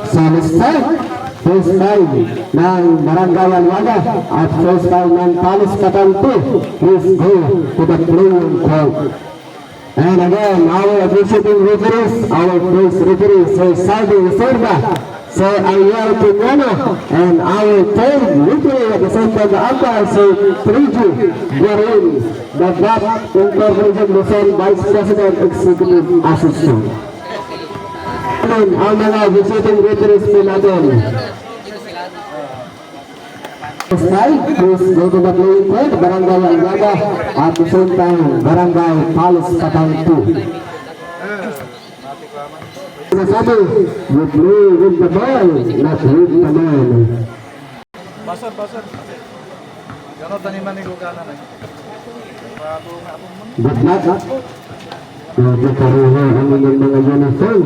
First time ng Barangay Alwaga at first time ng Palis Katanto. Please go to the playing court. And again, our officiating referees, our first referee, Sir Salvi Sorba, Sir Ariel Piñano, and our third referee at the same time, the umpire, Sir Triju Guarin, the BAP Incorporated Luzon Vice President Executive Assistant. Ang mga visiting referees po natin. Please go to the playing court, Barangay Alwaga, at the same time, Barangay Palis Katanto. Sinasabi, you play with the ball, not with the man. Basar. Gano'n taniman ni Gugana na. Good luck. Medyo pareho ang mga uniform.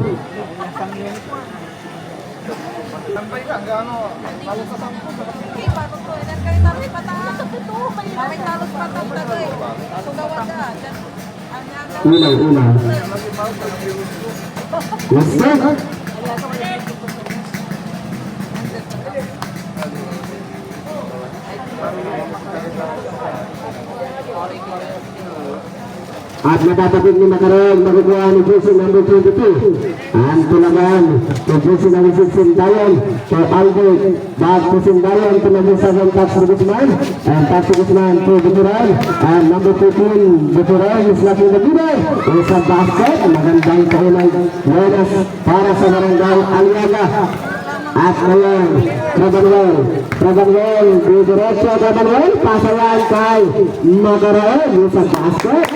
Tampay ka, gano'n. Halos sa sampo. Una. Let's go. At natatapit ni Makarong makukuha ni jersey number 22. Ang tulagan ni jersey number 16 Dayan to Albert back to Sindayan to number 7 Taxi Guzman and Taxi Guzman to Buturan and number 14 Buturan is looking the leader. Isa basket, magandang kaunay bonus para sa Barangay Alwaga. At ngayon, Trabanwell, diretso Trabanwell, pasayan kay Makarong, isa basket.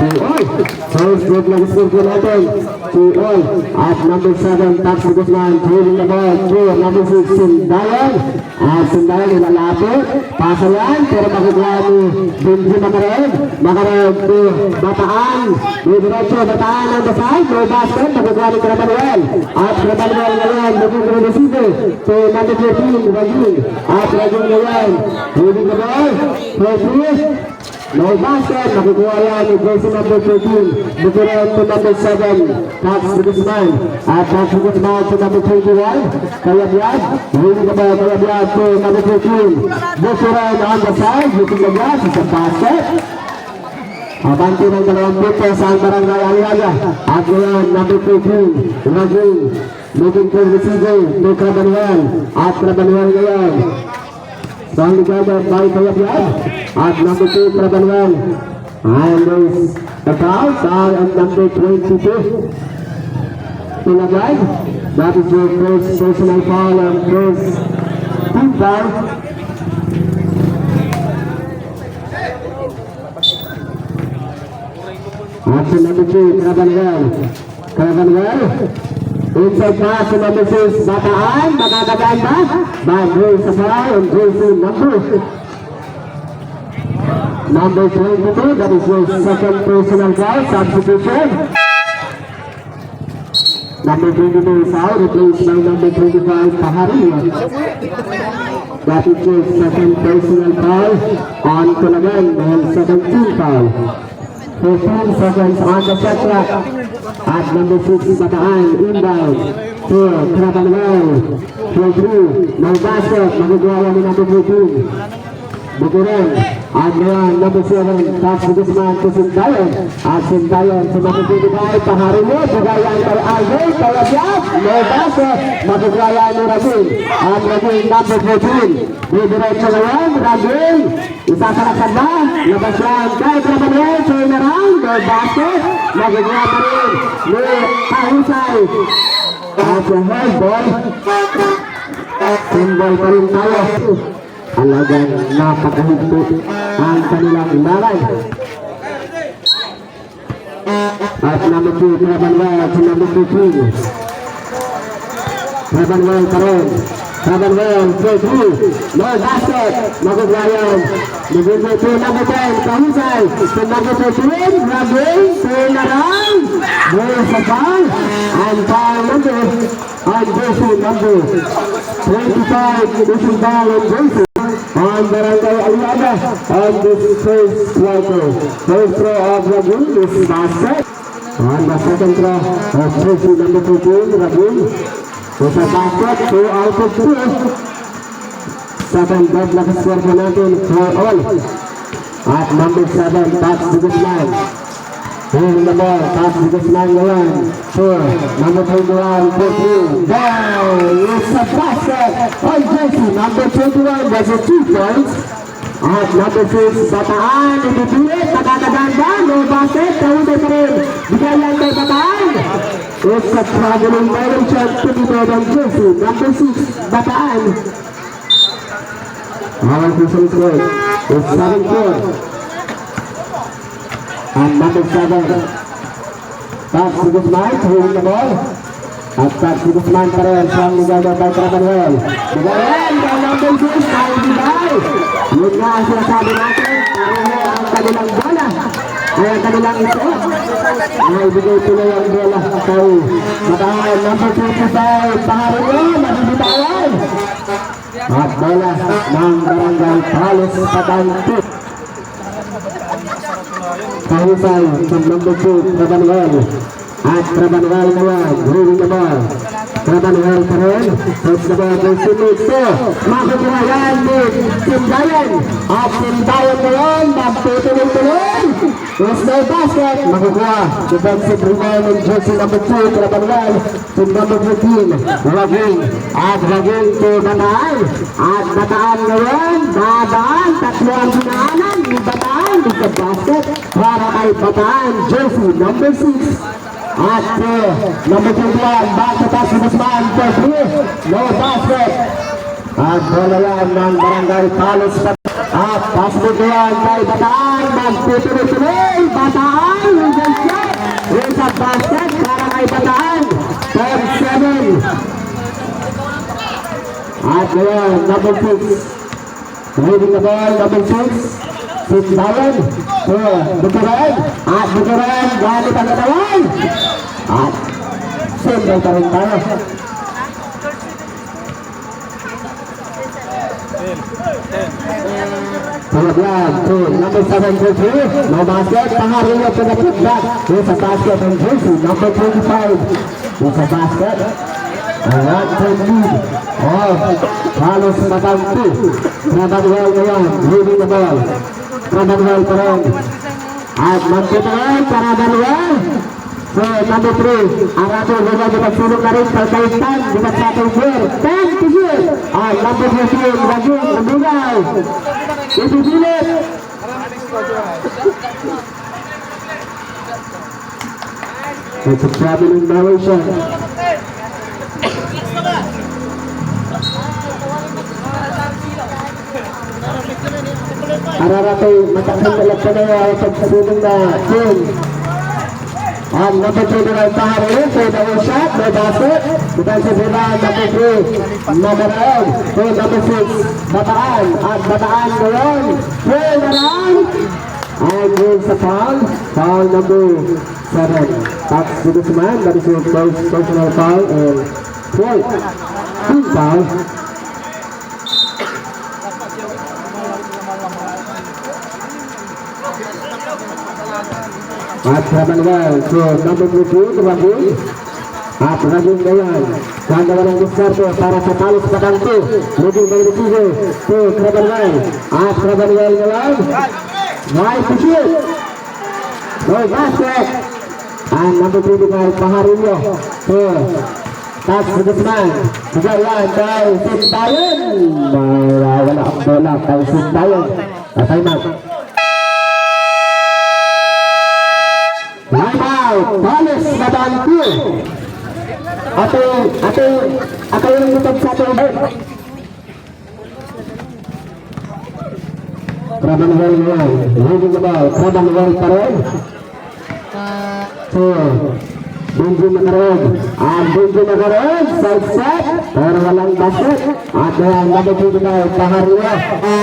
First good lang score natin. 2-all at number 7 Taxi Guzman holding the ball to number 6 Sindayan. At Sindayan ilalapit. Pasa yan pero makukuha ni Benji Makarog to Bataan. Diretso Bataan on the side. No basket. Makukuha ni Trabanwell. At Trabanwell ngayon naging receiver to number 14 Rajun. At Rajun ngayon holding the ball. No basket, nakukuha yan ni jersey number 13, Buturan to number 7, Taxi Guzman, at Taxi Guzman to number 21, Kayabyad, winning the ball, Kayabyad to number 13, Buturan on the side, using the glass, is a basket. Abanti ng 2 punto sa Barangay Alwaga, at ngayon number 13, Rajun, looking for the receiver to Trabanwell, at Trabanwell ngayon. Strongly gathered by Kayabyad at number 2 Trabanwell. And there's a foul at number 22. Tulagay. That is your first personal foul and first team foul. At number 2 Trabanwell. Inside pass to number 6, Bataan, makakadaan ba? Bago sa foul on jersey number 22, that is your second personal foul, substitution. Number 22 is out, replaced by number 25, Paharian. That is your second personal foul on Tulagan, and second team foul. 15 seconds on the shot clock. At number 6 Bataan, inbound to Trabanwell. Play through, no basket, magagawa ni number 14. Buturan, at ngayon number 7, Taxi Guzman to Sindayan. At Sindayan sa number 25, Pahari mo, bagayan kay Albert, Kayabyad, no basket, magagawa ni Rabin. At Rabin number 14, diretso ngayon, Rabin, isasalakad na, labas lang kay Trabanwell, turn around, no basket, magagawa pa rin ni Kahusay. At yung hard ball, symbol pa rin tayo. Alagang napakahigpit ang kanilang imbalay. At number 2, Trabanwell to number 15. Trabanwell pa rin. Trabanwell, play through. No basket. Maguglayan. Number 2, number 10, Kahusay. To number 13, Rabin. Turn around. There's a foul. And foul number on jersey number 25. Finishing foul on jersey. On Barangay Alwaga on this first quarter. First throw of Rabin is basket. On the second throw of jersey number 14, Rabin. Sa basket, 2 out of 2. Second bad na score po natin, 4 all. At number 7, Tats de Guzman. Holding the ball, Tats de Guzman ngayon. 4, number 21, 14. Down! It's a basket on jersey. Number 21, that's a 2 points. At number 6, Bataan, ibibilit, nakakaganda, no basket, kahutay pa rin. Bigay lang kay Bataan. It's a traveling violation to be made on jersey. Number 6, Bataan. Our official score is 7-4. And number 7, Tats de Guzman, holding the ball. At Tats de Guzman pa rin, siyang nagagawa by Trabanuel. Bigayan, by number 6, ay bigay. Yun nga ang sinasabi natin, pareho ang kanilang bola. Ay ang kanilang ito. Ay bigay tuloy ang bola kay Bataan. Number 25, Pahario, mabibitawan. At bola ng Barangay Palos Patanto. Kahusay from number 2, Trabanuel. At Trabanuel naman, holding the ball. Trabanuel pa rin. Touch the ball by teammates to. Makukuha yan with Sindayan. At Sindayan naman, magtutuloy-tuloy. There's no basket. Makukuha. Defensive rebound ng jersey number 2, Trabanuel. To number 14, Raging. At Raging to Bataan. At Bataan ngayon, Bataan. Tatlo ang ginaanan ni Bataan. With the basket para kay Bataan, jersey number 6. At number 21, back to Tats de Guzman for 3. No basket. At bola yan ng Barangay Palos. At basket yan kay Bataan. Magtutuloy-tuloy. Bataan. There's a basket para kay Bataan. 10-7. At ngayon, number 6. Leading the ball, number 6. Sindayan. Bukuran. At Bukuran. Gamit ang katawan. At sembay pa rin tayo. Palagyan to number 7 jersey. No basket. Pahario to the putback. There's a basket on jersey. Number 25. There's a basket. Ayan po lead of Palos Patanto. Trabanuel ngayon. Leading the ball. Trabanuel pa rin. At magtutuloy Trabanuel. So number 3, Arato Gaga dipagsulong na rin kay Kaitan, dipagsatong share, 10 to share. At number 14, Raging, Ubugaw. Ibibilit. It's a traveling violation. Arato, matakang dalap ka na yung pagsulong na team. And number 2 na Pahario, so the shot, no basket. Defensive rebound, number 3, Mamaraan. So number 6, Bataan. At Bataan ngayon, turn around. And here's a foul. Foul number 7. Tats de Guzman, that is your first personal foul. And 12, team foul. At Trabanuel, so number 2, Raging. At Raging ngayon, gagawa ng diskarte para sa Palos Patanto. Raging by receiver to Trabanuel. At Trabanuel ngayon, right to shoot. No basket. And number 2, Pahario to Tats de Guzman. Sigawan kay Sindayan. Wala ang bola kay Sindayan. Time-out. Line out, Palos Patanto. Ato yung utog sa ato. Trabanuel ngayon, leading the ball. Trabanuel pa rin. So, Bunjun nakaroon. At Bunjun nakaroon, side step. Pero walang basket. At ngayon, number 29, Pahario.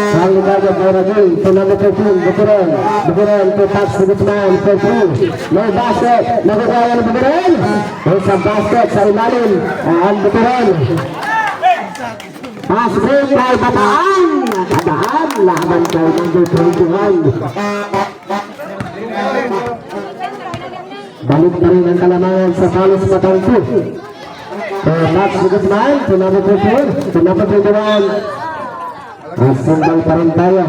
Ang ligagad na Raging. So number 13, Bukuran. Bukuran to Tats de Guzman for 3. No basket. Nagkakaya ng Bukuran. There's a basket sa ilalim. Ang Bukuran. Pass break kay Bataan. Bataan. Laban kay number 21. Balik na rin ang kalamangan sa Palos Patanto. Max Guzman to number 14, to number 21. Asembal pa rin tayo.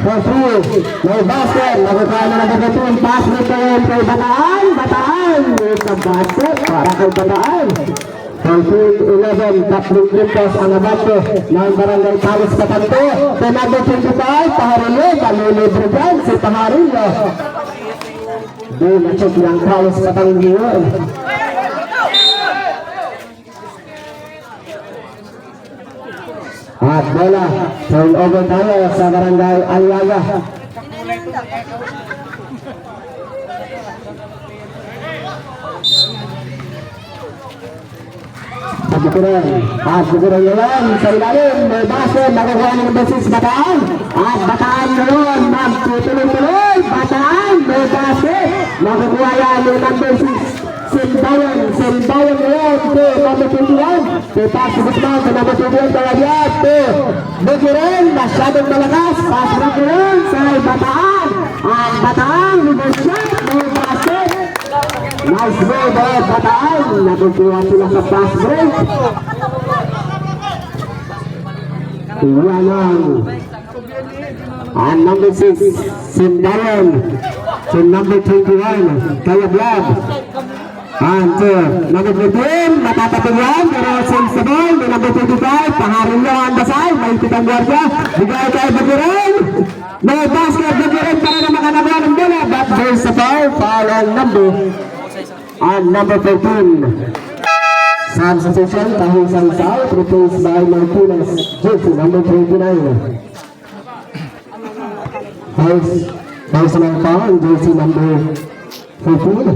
For three, may basket, nakukuha na number 15, pass return kay Bataan, Bataan, sa basket, para kay Bataan. 14-11, tatlong triples ang abate ng Barangay Palis Katanto. Sa number 25, Paharillo, malilibre dyan si Paharillo. Di na-check ng Palis Katanto yun. At bola, turnover tayo sa Barangay Aliaga. Bukuran, at bukuran ngayon sa ilalim, may basket, nakukuha ng number 6, Bataan. At Bataan ngayon, magtutuloy-tuloy, Bataan, may basket, nakukuha yan ng number 6. Simbayan ngayon, to number 21, to pass to Guzman, to number 21, Talagyan, to Bukuran, masyadong malakas, pass Bukuran sa Bataan. At Bataan, reverse shot, may basket. Nice ball by Bataan. Nakukuha sila sa fast break. Iwanan. And number 6, Simbayan. To number 21, Kayablad. And number 15, natatapilyan. Pero sensible. Number 25, Paharillo ang dasal. May pitang guardia. Bigay kay Bukuran. May basket Bukuran para na makanabuan ng bola. But there's a foul on number 14. Substitution, Tahisang South, replaced by Martinez, jersey number 29. Personal foul, jersey number 15.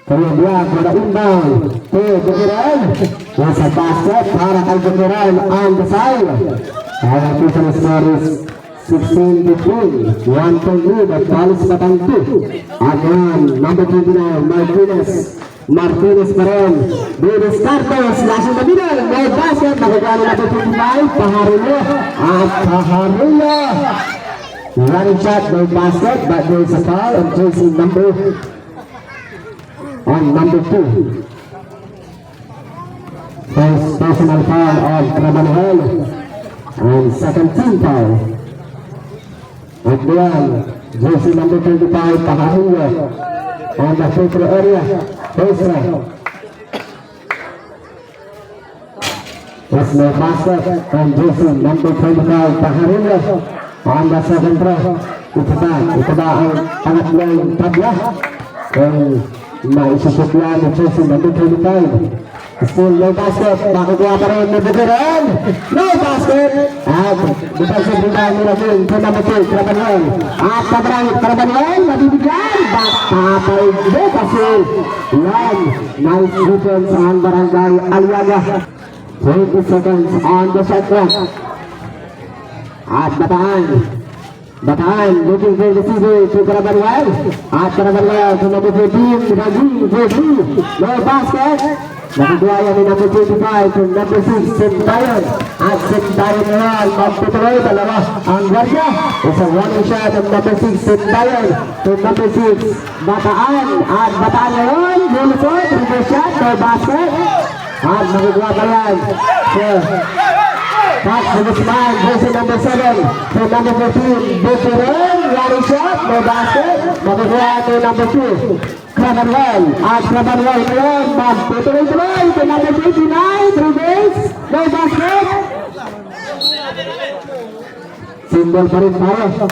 Kemudian pada inbound ke Bukuran. Nasa basket para kay Bukuran on the side. Kaya kita series 16-15, 1.3 at Palis Katanto. Again, number 29, Martinez pa rin. Dennis Cartos, nasa the middle, may basket, nakukuha na number 25, Paharillo. At Paharillo, running shot, may basket, but there is a foul on jersey number 2. First personal foul of Trabanuel, and second team foul. At diyan, jersey number 25, Paharillo. On the free throw area, baseline. There's no basket, and jersey number 25, Paharillo. On the second throw, ito ba ang pangatlong tabla? And naisasukla ng jersey number 25. Still no basket, nakukuha pa rin, Bukuran, no basket, at defensive rebound nila din, to number 2, Trabanuel, at Trabanuel, mabibigyan, bakapay, Bukasil, yan, nice defense ang Barangay Aliaga, 20 seconds on the shot clock, at Bataan, looking for the receiver to Trabanuel, at Trabanuel, to number 14, Raji, no basket. Nakukuha yan ni number 25 to number 6, Simbayan. At Simbayan ngayon, magtutuloy, dalawa ang guardia. It's a running shot of number 6, Simbayan to number 6, Bataan. At Bataan ngayon, lulusot, reverse shot, no basket. At nakukuha pa yan. Pass to Guzman, jersey number 7 to number 14, Bukuran, running shot, no basket. Nakukuha to number 2. Trabanuel, at Trabanuel ngayon, magtutuloy-tuloy to number 29, 3 days, no basket. Symbol pa rin tayo.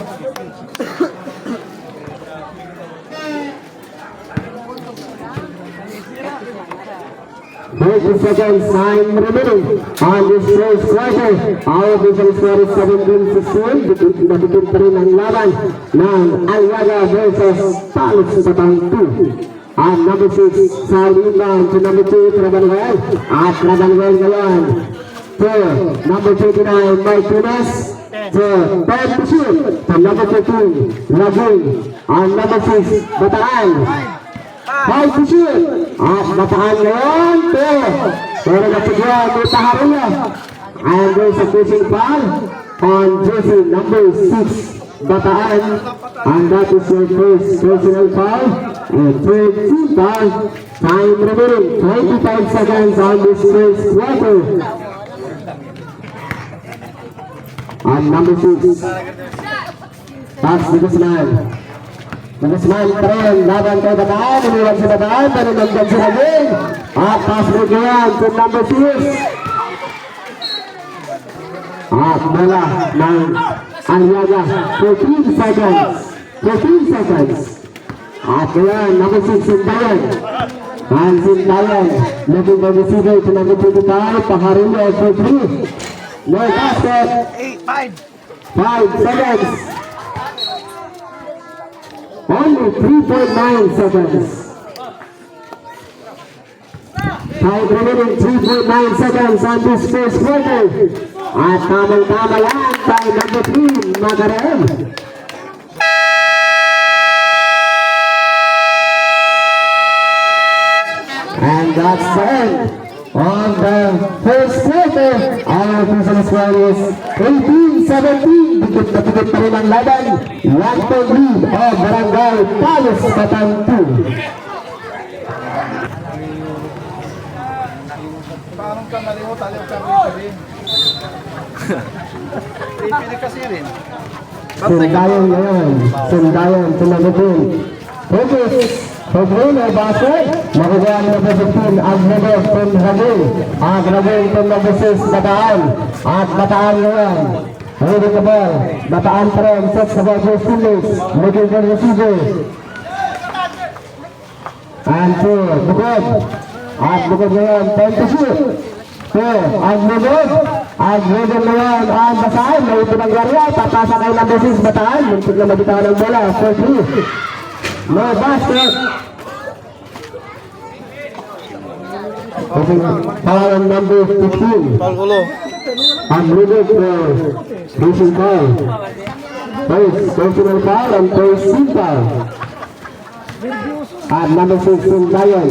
30 seconds, time remaining on this first quarter. Our official score is 17-16. Nabitin pa rin ang laban ng Aliaga versus Palis Katanto. At number 6, Saul inbound to number 2, Trabanuel. At Trabanuel ngayon to number 29, Martinez. To third to shoot to number 13, Rajin. And number 6, Bataan. 5 to shoot. At Bataan ngayon to pero nasigyan ni Paharillo. And there's a pushing foul. on jersey number 6, Bataan, and that is your first personal foul and third team foul. Time remaining 25 seconds on this first quarter. And number 6, pass to Guzman. Guzman pa rin, laban kay Bataan, iniwan si Bataan, pero nagdag si Ragin. At pass break yan to number 6. At bola ng Aliaga, 14 seconds. 14 seconds. At yan, number 6, Sindayan. And Sindayan, looking for the receiver to number 25, Pajarillo for 3. No basket. 5 seconds. Only 3.9 seconds. Time remaining 3.9 seconds on this first quarter. At tamang-tama yan by number 3, Magaraem. And that's the end of the first quarter. Our personal score is 18-17. Dikit na dikit pa rin ang laban. 1-point lead of Barangay Talos Bataan 2. Parang kang naliho, taliw kang rin. Pipili kasi rin. Sindayan ngayon. Sindayan, tumagutin. Focus. Pagrin ay basket. Makukuha ng number 15, Agnedo, from Ragin. Ragin from number 6, Bataan. At Bataan ngayon. Holding the ball. Bataan pa rin. Sets the ball for Stiles. Looking for the receiver. And to Bukod. At Bukod ngayon. Time to shoot. So, Agnedo. Agnedo ngayon. Ang Bataan. May pinanggarya. Papasa kay number 6, Bataan. Muntik na magitawan ng bola. For 3. No basket. Foul on number 15. Unlimited for racing foul. First personal foul and first team foul. At number 6, Sindayan.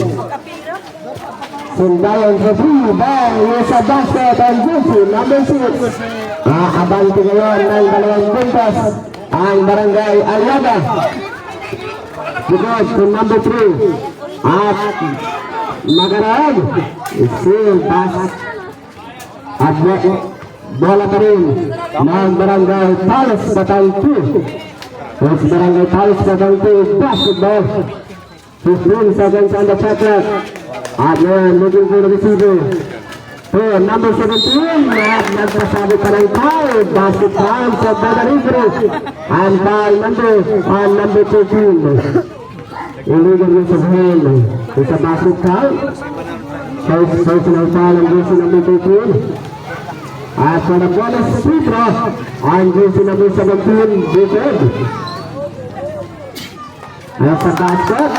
Sindayan for 3. Ball is a basket on jersey number 6. Abante ngayon ng 2 puntos ang Barangay Aliaga. Because to number 3 at Magaraem still pass at bola pa rin ng Barangay Talos Bataan 2. It's Barangay Talos Bataan 2 basketball. 15 seconds on the shot clock. At ngayon looking for the receiver. So number 17 at nagpasabi pa ng foul. Basket time sa Bada Referee. And foul number 13. Illegal use of hand. It's a basket foul. Personal foul on jersey number 13. At for the bonus free throw on jersey number 17, Bukod. At sa basket,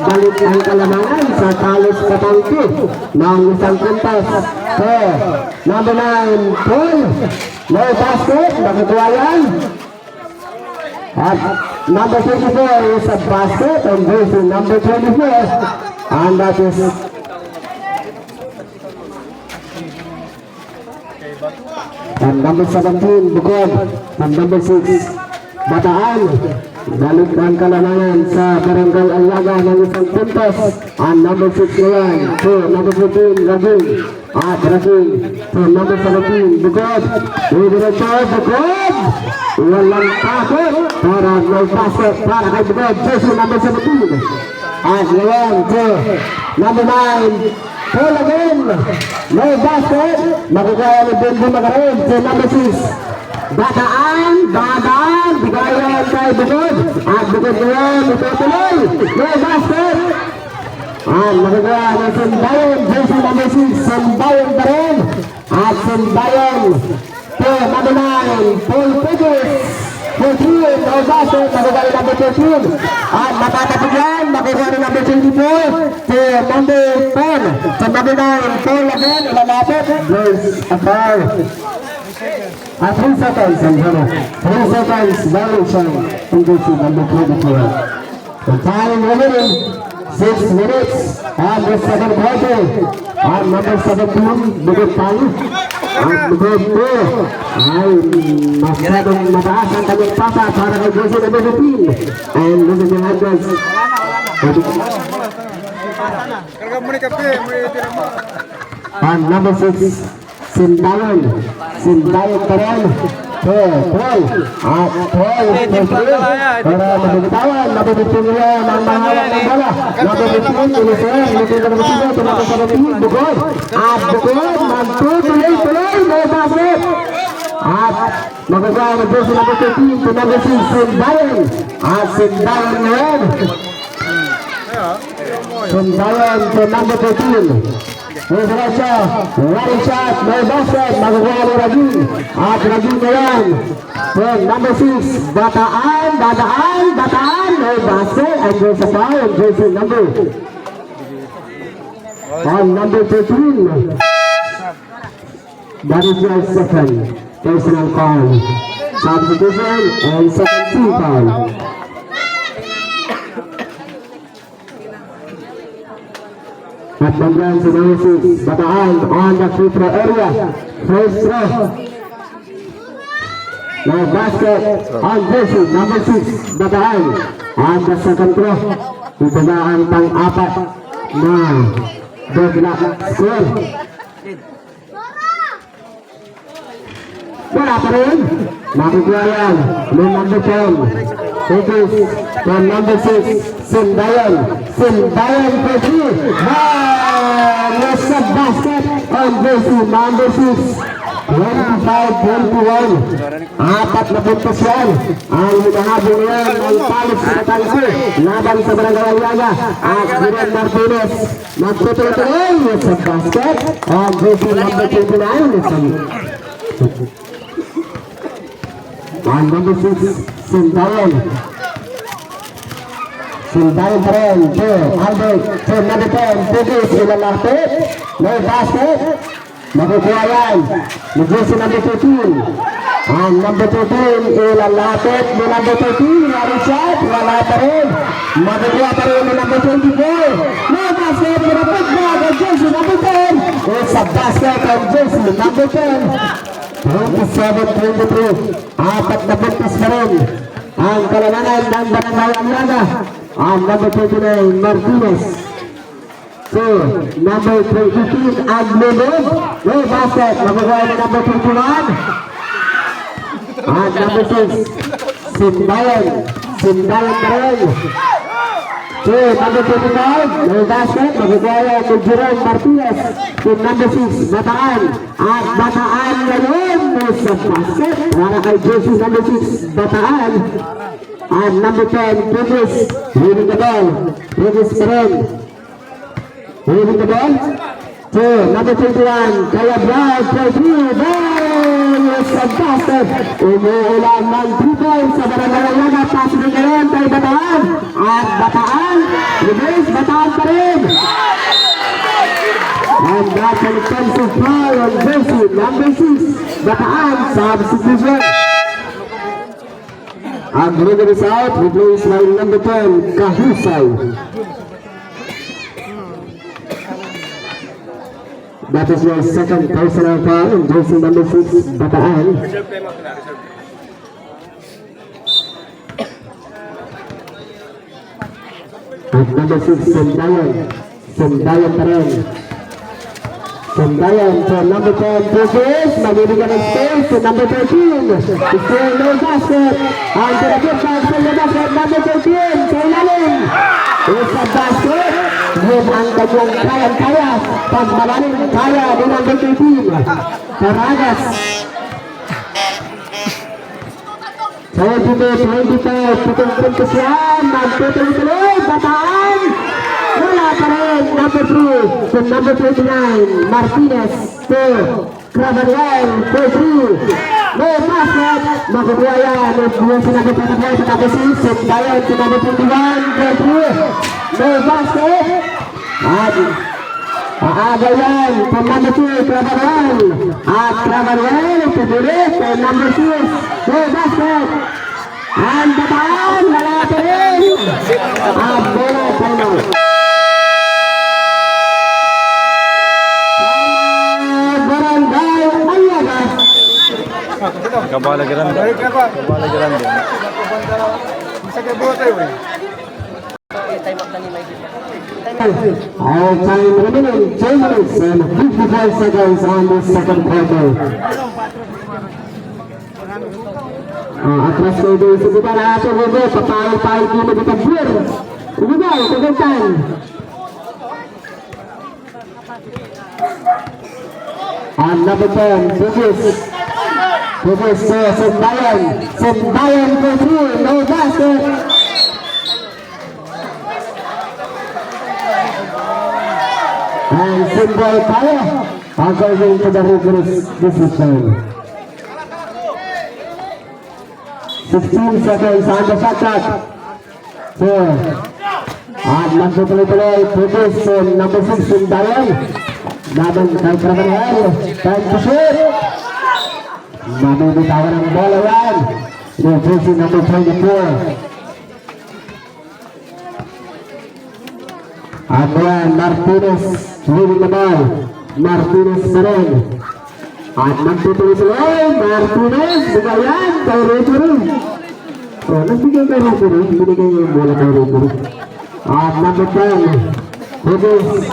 balik ang kalamangan sa Talos Bataan 2 ng isang puntos. So, number 9, Paul. No basket, nakukuha yan. At number 24 is a basket on jersey number 24. And that is and number 17, Bukod. And number 6, Bataan. Balik ang kalamangan sa Barangay Aliaga ng isang puntos. And number 6 ngayon to number 14, Ragin. At Ragin to number 17, Bukod. Diretso, Bukod. Walang takot para may basket para kay Bukod. Jersey number 17. At ngayon to number 9, Paul again. No basket. Makukuha ni Benji Magaraem to number 6. Bataan, bigayan kay Bukod. At Bukod ngayon, itutuloy. No basket. At makukuha ni Sindayan, jersey number 6, Sindayan pa rin. At Sindayan to number 9, Paul Pugis. 14, no basket, makukuha ni number 13. At matatapig yan, makukuha ni number 24 to number 10. To number 9, Paul again, malapit. There's a foul. 3 seconds, and 3 seconds, violation in jersey number 24. The time remaining 6 minutes on the second quarter. On number 17, Bukod Talos. At begitu ay masyadong mataas ang kanyang pasa para kay jersey number 15. And looking behind us. Karga mo ni kape, may tira mo. And number 6, Sindayan. Sindayan pa rin. Troy. At Troy. Para mabitawan. Nabibitin nila ng mahawak ng bola. Nabibitin nila siya. Nabibitin nila siya. Tumakot sa nabibitin. Bukod. At bukod. Magtutuloy-tuloy. May basket. At magagawa ng jersey number 13 to number 6, Sindayan. At Sindayan ngayon. Sindayan to number 13. May siya, one shot, may basket, magagawa ni Ragin. At Ragin ngayon, from number 6, Bataan, may basket, and there's a foul, jersey number. On number 13, that is your second personal foul. Substitution and second team foul. At banggaan si number 6, Bataan on the free throw area. First throw. Now basket on jersey number 6, Bataan. On the second throw. Ibabaan pang-apat na deadlock score. Wala pa rin. Nakukuha yan. May number 10. It is from number 6, Sindayan. Sindayan for 3. Yes, a basket on jersey number 6. 25-21. Apat na puntos yan. Ang hinahabol yan ng palis sa Katansi. Laban sa Barangay Aliaga. At Giran Martinez. Magtutuloy. Yes, a basket on jersey number 29. On number 6, Sindayan. Sindayan pa rin. Albert. Number 10, Pugis. Ilalapit. May basket. Makukuha yan. Jersey number 13. On number 13, ilalapit. May number 13. Wala shot. Wala pa rin. Makukuha pa rin may number 24. May basket. Pinapit na ang jersey number 10. It's a basket on jersey number 10. 27-23. Apat na puntos pa rin ang kalamangan ng Barangay Aliaga. Ang number 29, Martinez. So, number 15, Aglubog. No basket. Magugawa na number 21. At number 6, Sindayan. Sindayan pa rin. So, number 25, no basket. Magugawa na Jerome Martinez. Team number 6, Bataan. At Bataan ngayon sa basket. Para kay jersey number 6, Bataan. At number 10, Pugis. Winning the ball. Pugis pa rin. Winning the ball. So, number 21, Kaya Brown, 3 ball. Sa basket. Umuulan ng 3 points sa Barangay Aliaga. Pasok ngayon kay Bataan. At Bataan. Reverse, Bataan pa rin. And that's an offensive foul on jersey number 6, Bataan, substitution. And Ruben is out, replaced by number 10, Kahusay. That is your second personal foul on jersey number 6, Bataan. At number 6, Sindayan. Sindayan pa rin. Sindayan to number 10, Pugis. Magbibigyan ng space to number 13. Still no basket. Ang tinagip sa basket, number 13, Kailalim. Isa basket. Yun ang kanyang kayang-kaya. Pag malalim, kaya din ang number 13. Caragas. 22-25, pitong puntos yan. Magtutuloy, Bataan. Wala pa rin, number 3, to number 29, Martinez, to Cravariel, for 3. No basket, makukuha yan. Yung sinabi pa na sa number 6, Sindayan, to number 21, for 3. No basket. At aagaw yan, to number 2, Cravariel. At Cravariel, to Burik, to number 6, no basket. And Bataan, wala pa rin. At bola, timeout. Barangay Aliaga. to. Kabala Grande. Balik na ba? Kabala Grande. Isa kay buhat tayo eh. All time remaining 2 minutes and 55 seconds on the second quarter. Atras kayo doon sa kita na ato mo, paparang-parang ko magkakabir. Umigay, kagantan. And number 10, Bugis to Simbayan. Simbayan go through, no basket. And Simbay kaya, according to the rigorous discipline. 16 seconds on the shot clock. So, at magtutuloy-tuloy, Bugis to number 6, Simbayan. Laban kay Trabanel, time to shoot. Mabibitawan ang bola yan. Yung jersey number 24. At yan, Martinez, leading the ball. Martinez pa rin. At magtutuloy-tuloy, Martinez, bigay yan, kay Referee. O, nagbigay kay Referee, binigay yung bola kay Referee. At number 10, Bugis.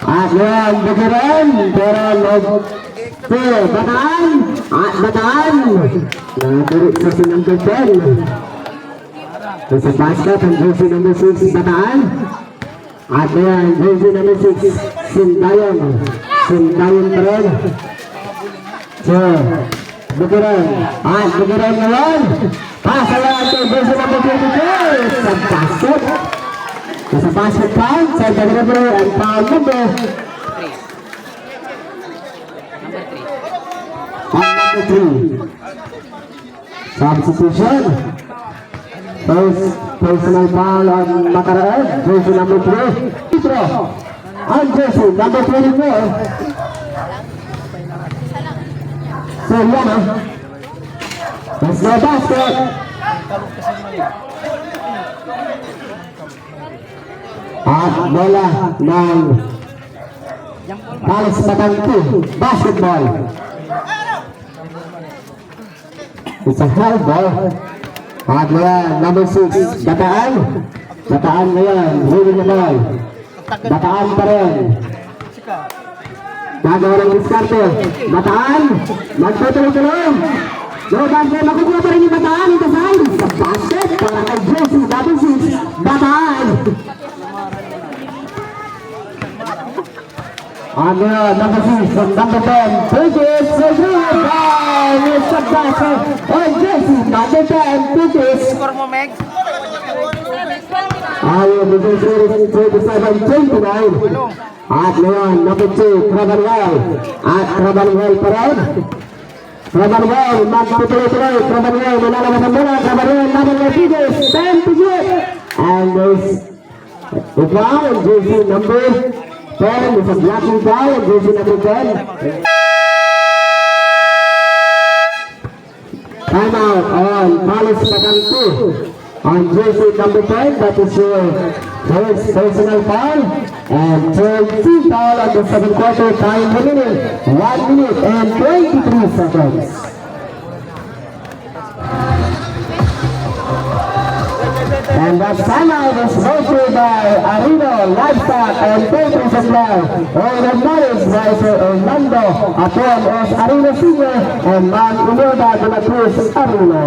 At yan, Bukiran, pero Bataan, at Bataan. Nabirik sa si number 10. Sa basket, ang jersey number 6, Bataan. At yan, jersey number 6, Sindayon. Sindayon pa rin. So, Bukiran. At Bukiran na yan. Pasalaan ito, jersey number 22. Sa basket. Sa basket count, sa delivery and foul number 3. Substitution. Personal foul on Macaraan, jersey number 3. Petro on jersey number 24. So yan ha. Let's go basket. At bola ng Palis Batang 2, basketball. It's a high ball. At ngayon, number 6, Bataan. Bataan ngayon, winning the ball. Bataan pa rin. Gagawa ng diskarte. Bataan, magtutuloy-tuloy. No basket, makukuha pa rin yung Bataan. Ito sa basket, para kay Jesse, double 6, Bataan. And number 6 from number 10, Bugis, and it's a basket on Jesse, number 10, Bugis. Score mo, Meg. Ayaw, Bugis, 37-29. At ngayon, number 2, Trabanel. At Trabanel pa rin. Trabanel, magtutuloy-tuloy. Trabanel, malalabas ang bola. Trabanel, laban ng Bugis, 10 to shoot. And there's the foul, Jesse, number 10, it's a blocking foul, jersey number 10. Time out on Palis Batang 2 on jersey number 10. That is your first personal foul. And third team foul on the second quarter. Time remaining 1 minute and 23 seconds. And that timeout is brought to you by Arino Livestock and Poultry Supply. All the knowledge by Sir Orlando Apon of Arino Senior and Ma'am Imelda de la Cruz Arino.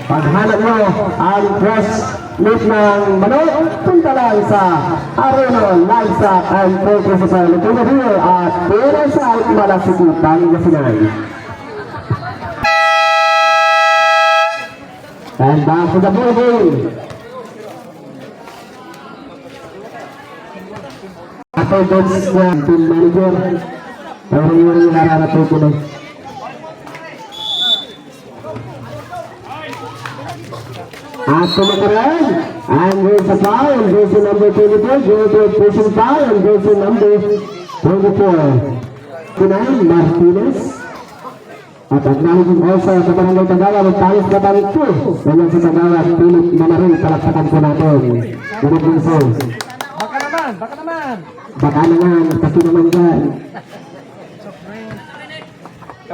Paghanap mo ang fresh meat ng manok, punta lang sa Arino Livestock and Poultry Supply. Located here at Pura South, Malasico, Pangasinan. And back to the ball game. Ako coach ng team manager. Ang yung nararating ko lang. At kumakaroon, and there's a foul, jersey number 24, jersey pushing foul, and jersey number 24. Kunahan, Martinez. At acknowledging also sa Barangay Tagawa, Palis Batang 2. Ganyan sa Tagawa, Philip Manarin, palakpakan po natin. Good evening, sir. Baka naman. Baka naman, kasi naman dyan.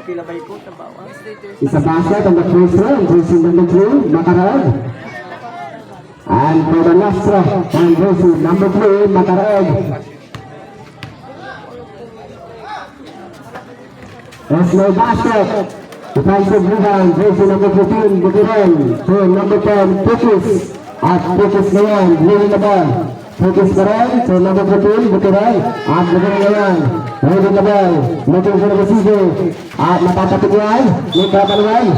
Kapila ba ko sa bawah? It's a basket on the first row, jersey number 2, Makarag. And for the last row, and jersey number 3, Makarag. There's no basket. Defensive rebound, jersey number 15, Bukiran. To number 10, Pukis. At Pukis ngayon, leading the ball. Pukis pa rin, to number 14, Bukiran. At Bukiran ngayon, leading the ball. Looking for the receiver. At matatapit yan, may kapaluan.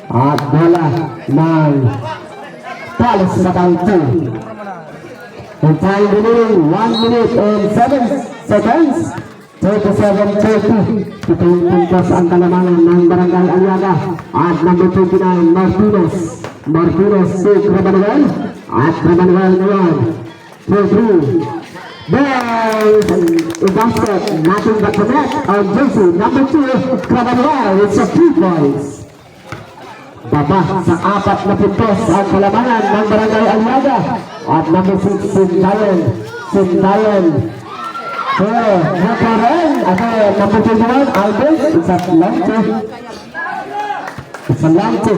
At bola ng Palace Batang 2. And time remaining 1 minute and 7 seconds. 37-30. Pintos ang kalamanan ng Barangay Aliaga. At number 29, Martinez. Martinez to Crabanuel. At Crabanuel ngayon. 2-3. There's a basket. Nothing but the net on jersey number 2, Crabanuel. It's a 3 points. Baba sa 4 na pintos ang kalamanan ng Barangay Aliaga. At number 6, Sindayan. Sindayan. Makarang, number 21, Albert. It's a lante. It's a lante.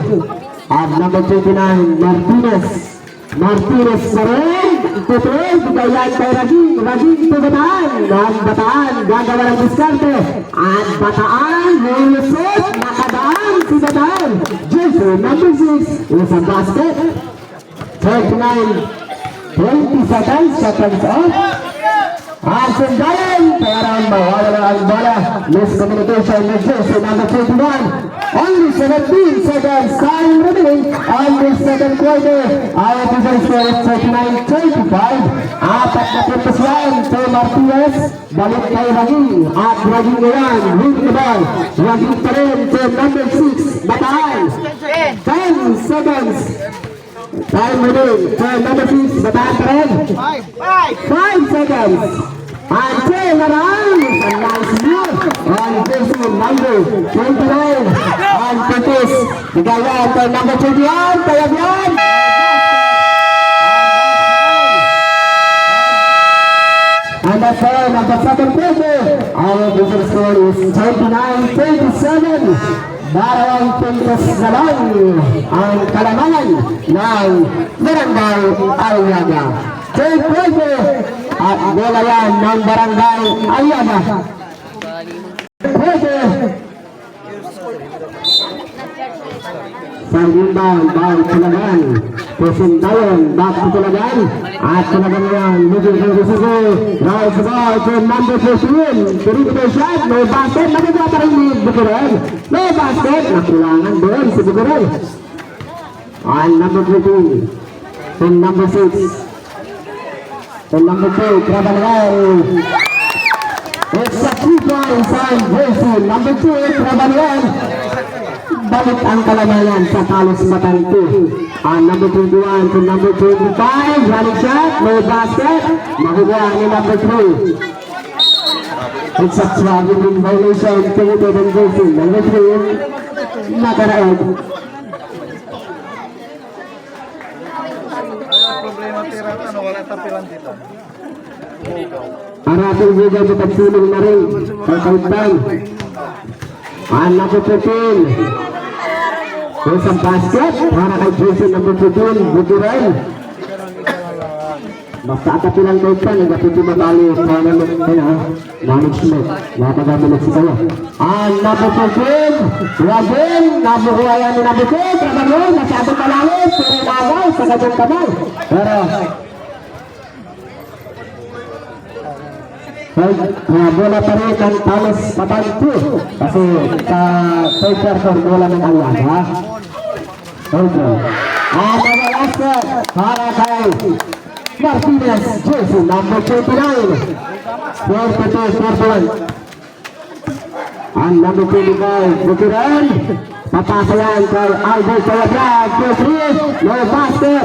At number 29, Martinez. Martinez pa rin. Tutuloy, bigayaan kay Raging. Raging to Bataan. Ang Bataan, gagawa ng diskarte. At Bataan, lulusot, nakadaan si Bataan. Jersey number 6, is a basket. 39, 20 seconds off. Sindayan, parang mawala ang bola. Miscommunication with jersey number 21. Only 17 seconds time remaining on the second quarter. Our official score is 39-25. Apat na puntos yan to Martinez. Balik kay Raging. At Raging ngayon, win the ball. Raging pa rin to number 6, Bataan. 10 seconds. Time remaining to number 6, Bataan pa rin. 5 seconds. And turn around. A nice move on jersey number 29. And Curtis. Bigayan to number 21. Kaya yan. And that's all of the second quarter. Our official score is 29-37. Dalawang puntos na lang ang kalamanan ng Barangay Aliaga. Third quarter. At bola yan ng Barangay Aliaga. Quarter. Sa rebound, bawal Tulagan. Sindayan, back to Tulagan. At Tulagan yan, looking for the receiver. Rise the ball to number 15. Perimeter shot, no basket. Nagagawa pa rin ni Bukiran. No basket, nakulangan doon si Bukiran. And number 15. To number 6. To number 2, Crabanuel. It's a 3 points on jersey number 2, Crabanuel. Balik ang kalamanan sa Palace Batang 2. Number 21 to number 25, running shot, no basket. Makuha ni number 3. It's a traveling violation committed on jersey number 3, Makarag. Problema tirata, wala tapilan dito. Ang ating video pagsulong na rin sa kautang. Number 13. There's a basket para kay jersey number 15, Bukiran. Basta atapilan kayo pa, nagapiti mabali sa management. Nakagamulit si kayo. Number 14, Ragin, nabukuha yan ni number 2, Trabanon, masyado kalangit, pero nagaw sa kanyang kamay. Pero, bola pa rin ang Palace Batang 2 kasi sa third quarter bola ng Aliaga. Okay. Mga last set para kay Martinez, jersey number 29. 42-41. Ang number 25, Bukiran. Papasayan kay Albert Cayabrad. 2-3, no basket.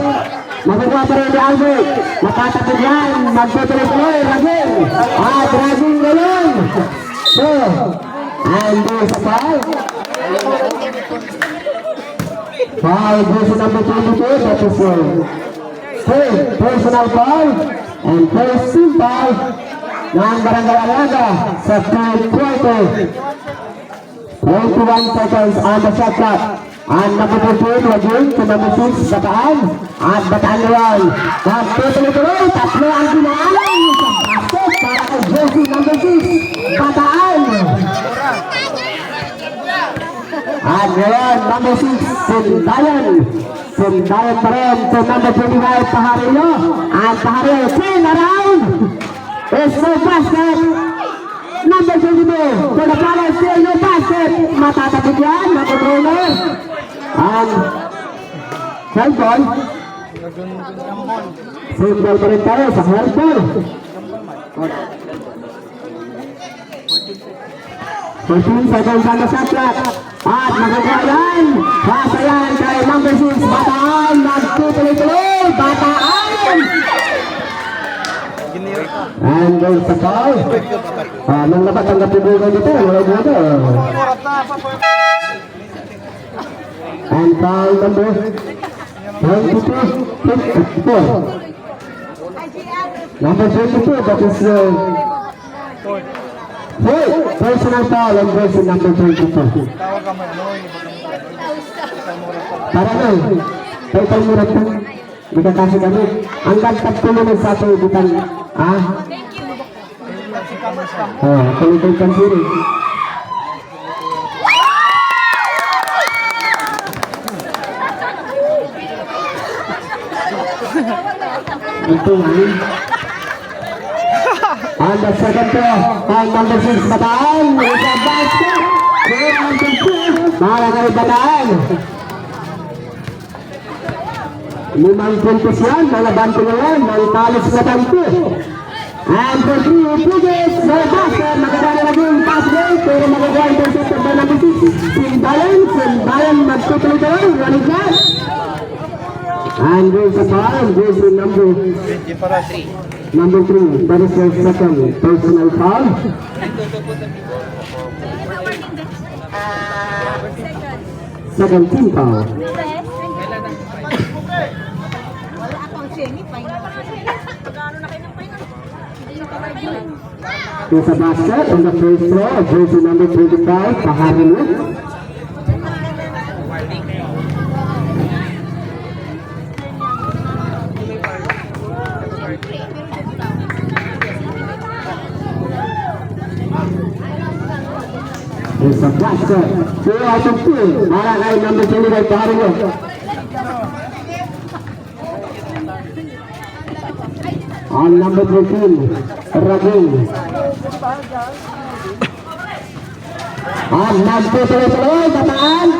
Magagawa pa rin ni Albert. Nakatapid yan. Magtutuloy ko Raging. At Raging ngayon. So, and there's a foul. Foul, jersey number 22. That is third personal foul. And first team foul ng Barangay Aliaga sa third quarter. 21 seconds on the shot clock. And number 14, Wajin to number 6, Bataan. At Bataan naman. Magtutuloy-tuloy, tatlo ang ginaalan sa basket para kay jersey number 6, Bataan. At ngayon, number 6, Sindayan. Sindayan pa rin to number 25, Paharino. At Paharino, turn around. It's no basket. Number 22, to the power, still no basket. Matatapit yan, makutroller. And handball. Handball pa rin tayo sa handball. 14 seconds on the shot clock. At magagawa yan. Pasa yan kay number 6, Bataan. Nagtutuloy-tuloy, Bataan. And there's a foul. Nang napatanggap yung buhay dito, wala dito. And foul number 22. Number 22, that is personal foul on version number 22. Para na, total murad ka. Hindi ka kasi kami. Ang gantag tulungan sa ato ibutan. Kulitin kan siri. Ito nga. On the second floor, on number 6, Bataan. It's a basket. Good number 2. Para kay Bataan. 5 puntos yan. Mga banto na yan. Mga talos na tanto. And for 3 Puges, no basket. Magagawa na naging passway. Pero magagawa yung intercept of the number 6. Sindayan magtutuloy-tuloy. Running class. And there's a foul. There's the number 3. That is your second personal foul. Second team foul. There's a basket on the first floor. Jersey number 25, Paharino. There's a basket. 2 out of 2. Para kay number 25, Paharino. On number 13, Raging. On number 23, Bataan.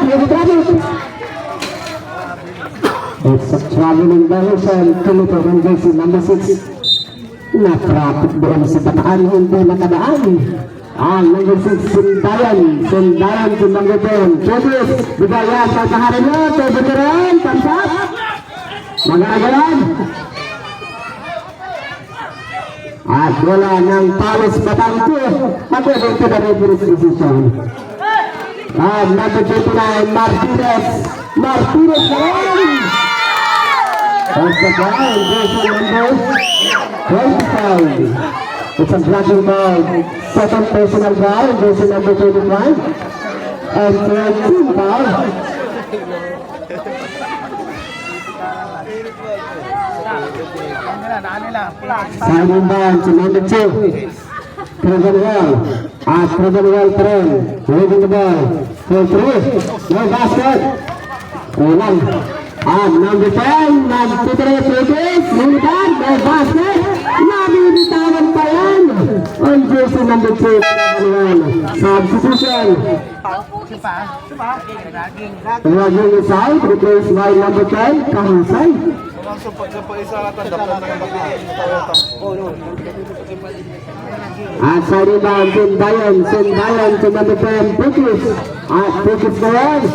It's a traveling direction. Tulito ng jersey number 6. Na-traffic doon sa Bataan. Hindi nakadaan. On number 6, Sindayan. Sindayan to number 10. Judith, bigaya sa taharan nyo. Tubuturan, pansap. Mag-aagalan. At wala ng palos Bataan ko. According to the referee's decision. And number 29, Martinez. Martinez naman. That's the foul. Jersey number 25. It's a blocking foul. Second personal foul. Jersey number 25. And third team foul. Simon Barnes to number 2. Trevenwell. At Trevenwell pa rin. Holding the ball. For 3. No basket. Ulan. At number 10. Nagtitire Friedrich. Limitan. No basket. Nabibitawan pa yan. On jersey number 2. Substitution. Raging is out. Replaced by number 10. Kahusay. At side rebound, Sindayan to number 10, Bukis. At Bukis ngayon.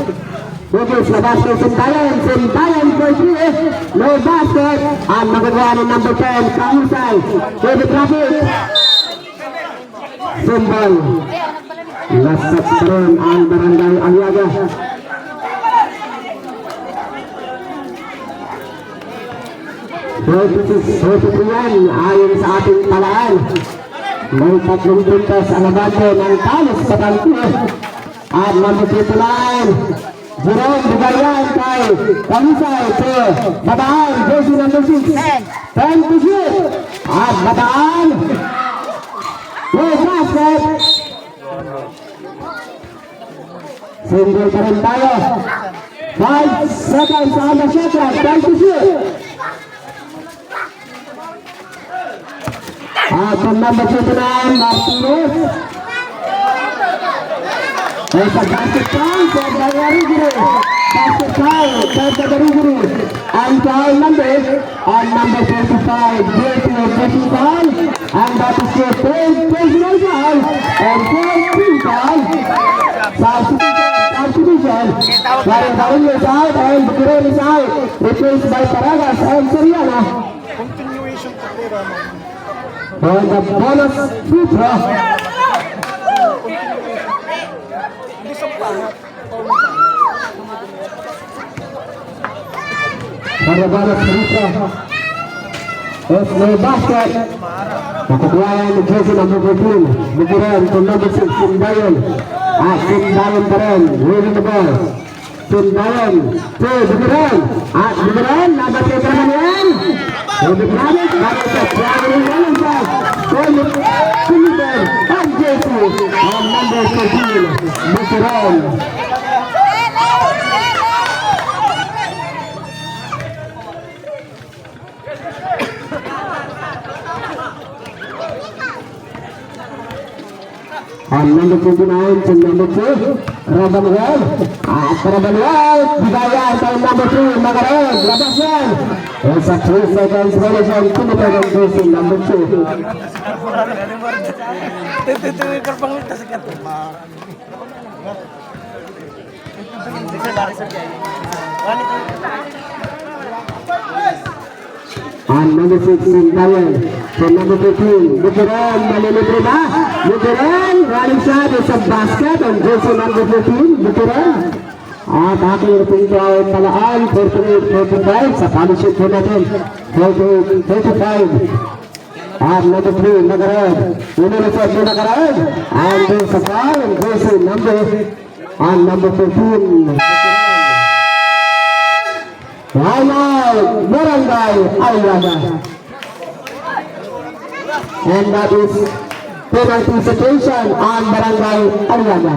Bukis, labas kay Sindayan for 3. No basket. At magagawa ng number 10, Kahusay. For the traffic. Simbol. Last touch pa rin ang Barangay Aliaga. Yan, ayon sa ating talaan. May 3 puntos ang abante ng talos sa Bataan. At number 59, Jerome Bigarian kay Kamisay to Bataan, jersey number 6. 10 to shoot. At Bataan. No basket. Single pa rin tayo. 5 seconds on the shot clock. 10 to shoot. At ang number 29, Martinez. There's a basket count for Dagarigiri. Basket count for Dagarigiri. And foul number on number 45, J.P. foul. And that is your third personal foul. And fourth team foul. Substitution. Darin is out and Bukirel is out. Replaced by Paragas and Soriano. Continuation to Pera. For the bonus free throw. Para bonus free throw. It's no basket. Nakukuha ni jersey number 14. Bukirel to number 6, Sindayon. Sindayon pa rin. Winning the ball. Sindayon to Bukirel. Bukirel, nabatid naman yan. David Rabbit, bakit sa traveling running back. Philippen and JC on number 13, Bukirel. On number 29 to number 2, Rabanwell. Rabanwell, Bigaya kay number 3, Magareg, labas yan. It's a 3 seconds relation, Philippen and JC, number 2. On number 6, Sindayon. To number 15, Bukirel, malilibre na. Bukirel, running shot is a basket on jersey number 15, Bukirel. At aking pinto ay talaan, 48-45 sa punishing po natin. 48-35. At number 3, Nagareg. Unilisod mo Nagareg. And there's a foul on jersey number, on number 15, Timeout, Barangay Aliaga. And that is penalty situation on Barangay Aliaga.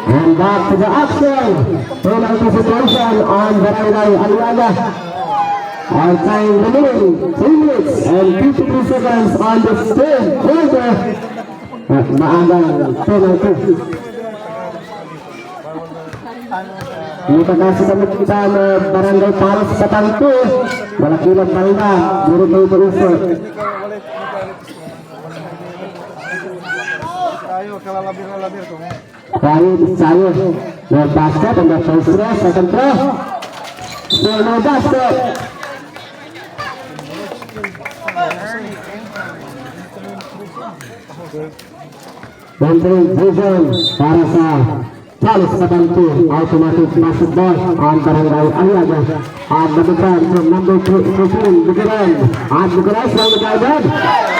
And back to the action. Penalty situation on Barangay Aliaga. Our time remaining 3 minutes and 53 seconds on the third quarter. At maagang penalty. Dito kasi kami kita na Barangay Paros sa Tanto. Malakilang banda. Muro kayo po iso. Tayo, kalalabir ko. Tayo, tayo. No basket on the first throw, second throw. Still no basket. Entering vision para sa Palos Katanto. Automatic basketball on Barangay Aliaga. At nabutan from number 13, Bukirel. At Bukirel from the guided.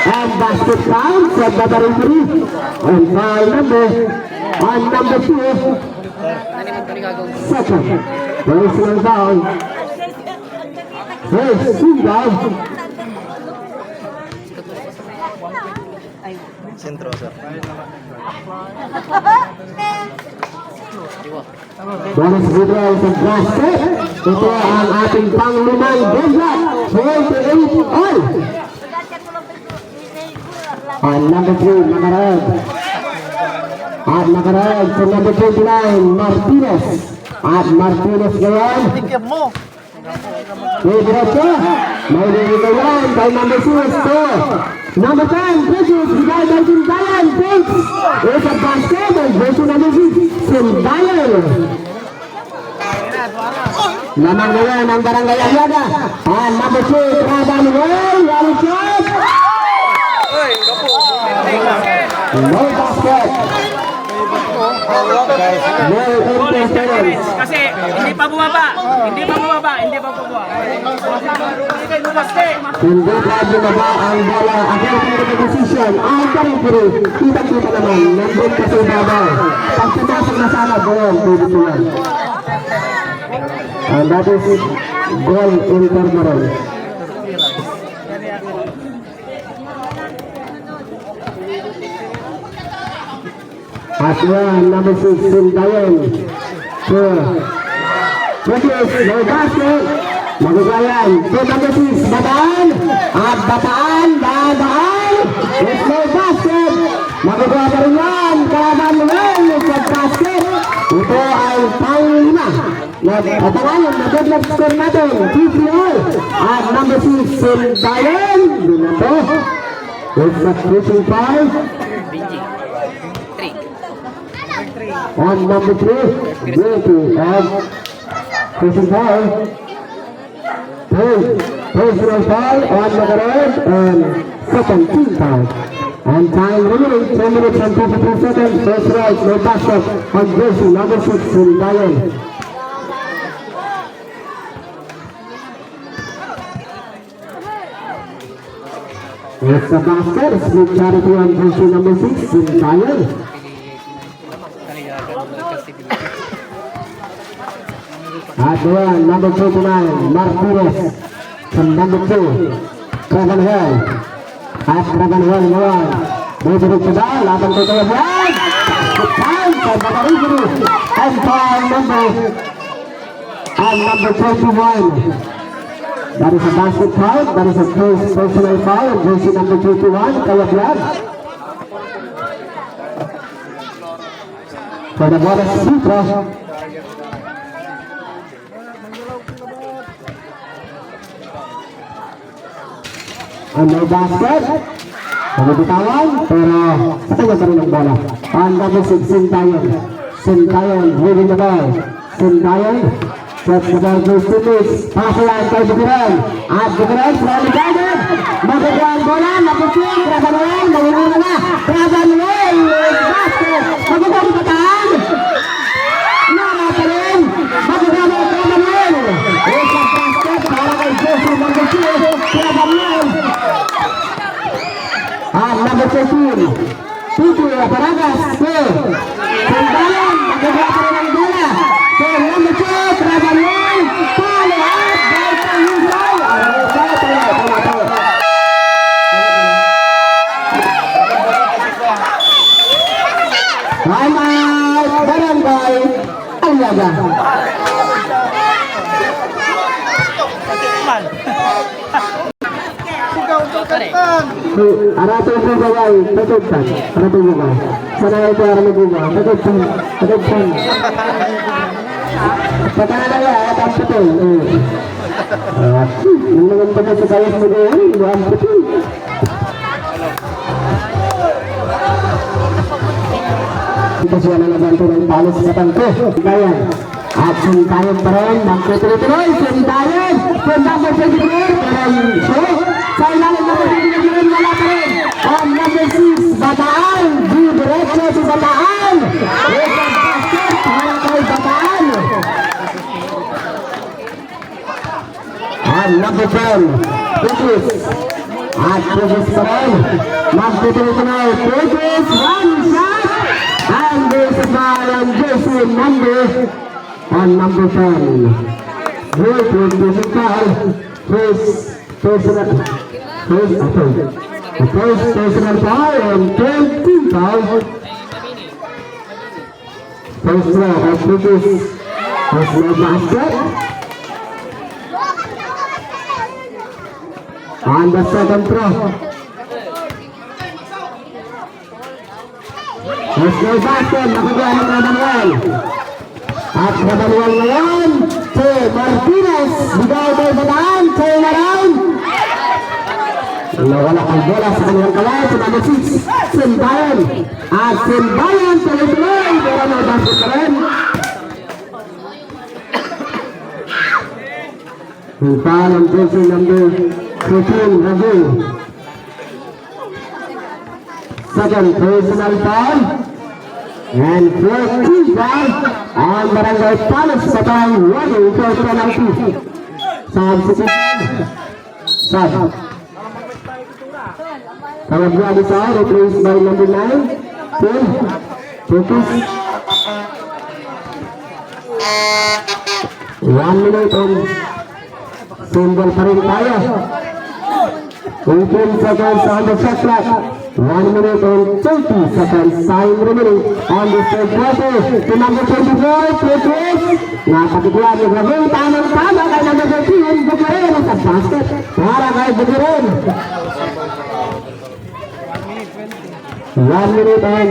And basket count from the Barangay. And foul number on number 2. Second. Personal foul. First, team down. Sentro, sir. Bonus withdrawal sa basket. Ito ang ating panglimang Benjak. 48 all. On number 3, Magareg. At Magareg to number 29, Martinez. At Martinez ngayon. Tikip mo. Diretso. May nilito yan by number 6 to number 10, Bridges. Bigay by Sindayon. Thanks. It's a basket and version number 6, Sindayon. Lamang ngayon ang Barangay Aliaga. And number 2, Rabanwell. Rally shot. Oy, kapo. No basket. No interference. Kasi hindi pa bumaba. Hindi pa bumaba. Hindi pa bumaba. Hindi pa bumaba ang bola. According to the decision, ang karipuri. Kita-kita naman. Nandun pa sa ibabaw. Pagpapasok na sana, doon. Pwede sila. And that is goal in Cormoran. At yan, number 6, Sintayon. So, Matis, no basket. Magagayan. So, number 6, Bataan. At Bataan, dadaan. It's no basket. Magagawa pa rin yan. Kalaban mo yan. Sa basket. Ito ay pang-lima. Abangan yung nag-good score natin. 3-3-all. At number 6, Sintayon. Dito. It's a pushing foul. On number 3, Beauty and pushing foul. Personal foul on Magaran and second team foul. And time remaining 10 minutes and 52 seconds. First right, no basket on jersey number 6 in Diane. It's a basket, split charity on jersey number 6 in Diane. At one, number 29, Martinez. From number 2, Rabanhel. At Rabanhel ngayon. Bibigit sa dahil, laban ko kayo yan. Good time for Batarigiri. And foul number 21. That is a basket foul. That is a first personal foul. Jersey number 21, Kayabyad. For the Boras Sutro. And no basket. Nabibitawan, pero patay pa rin ang bola. On number 6, Sintayon. Sintayon, moving the ball. Sintayon, sets the ball goes to Liz. Pasayan kay Bukiran. At Bukiran, slowly guided. Magagawa ang bola, napusin. Rabanuel, mawinuna na. Rabanuel, basket. Magagawa ang pataan. Nara pa rin. Magagawa ang Rabanuel. Isang basket para kay Jesse number 2. Rabanuel. Number 13, Titi Aparagas, Sintayon, magagawa pa rin ang bola. So, number 2, Rabanuel, follow up, dahil sa Yusay. Tayo. Time out, Barangay Aliaga. Arato mo gaway, tutugtan. Arato mo gaway. Sana ito arato mo gaway. Tutugtan. Patala ya, atang putul. Yung naman pa sa kayas mo gaway, ang putul. Ito siya nalaban ko ng palos sa tangko. Sintayon. At Sintayon pa rin. Magtutuloy. Sintayon. Number 23. Sa ilalim number 23. Wala pa rin. On number 6. Bataan. Diretso si Bataan. Isang basket. Para kay Bataan. On number 10. Pugis. At Pugis pa rin. Magtutuloy. Pugis. One shot. And this is on jersey number 10. Good with foul. First personal foul and 20 foul. First row of British personal basket. On the second throw. Personal basket, nakagawa ng Rabanuel. At Rabanuel ngayon, si Martinez, bigay kay Bataan, turn around. Nawala ang bola sa kanilang kalay, sa number 6, Sintayon. At Sintayon, tuloy-tuloy, pero may basket pa rin. Sintayon ang jersey number 13, Rabu. Sa second personal foul. And 14 down on Barangay Palos Patay 1 for penalty. Substitution. Sub. Kalabya Lisa replaced by number 9. Phil. Focus. 1 minute on single pa rin tayo. 18 seconds on the shot clock. 1 minute and 30 seconds time remaining on the third quarter. To number 24, Petrus. Napatiguan yung lagay. Tamang-tama kay number 13, Bukirin sa basket. Para kay Bukirin. 1 minute and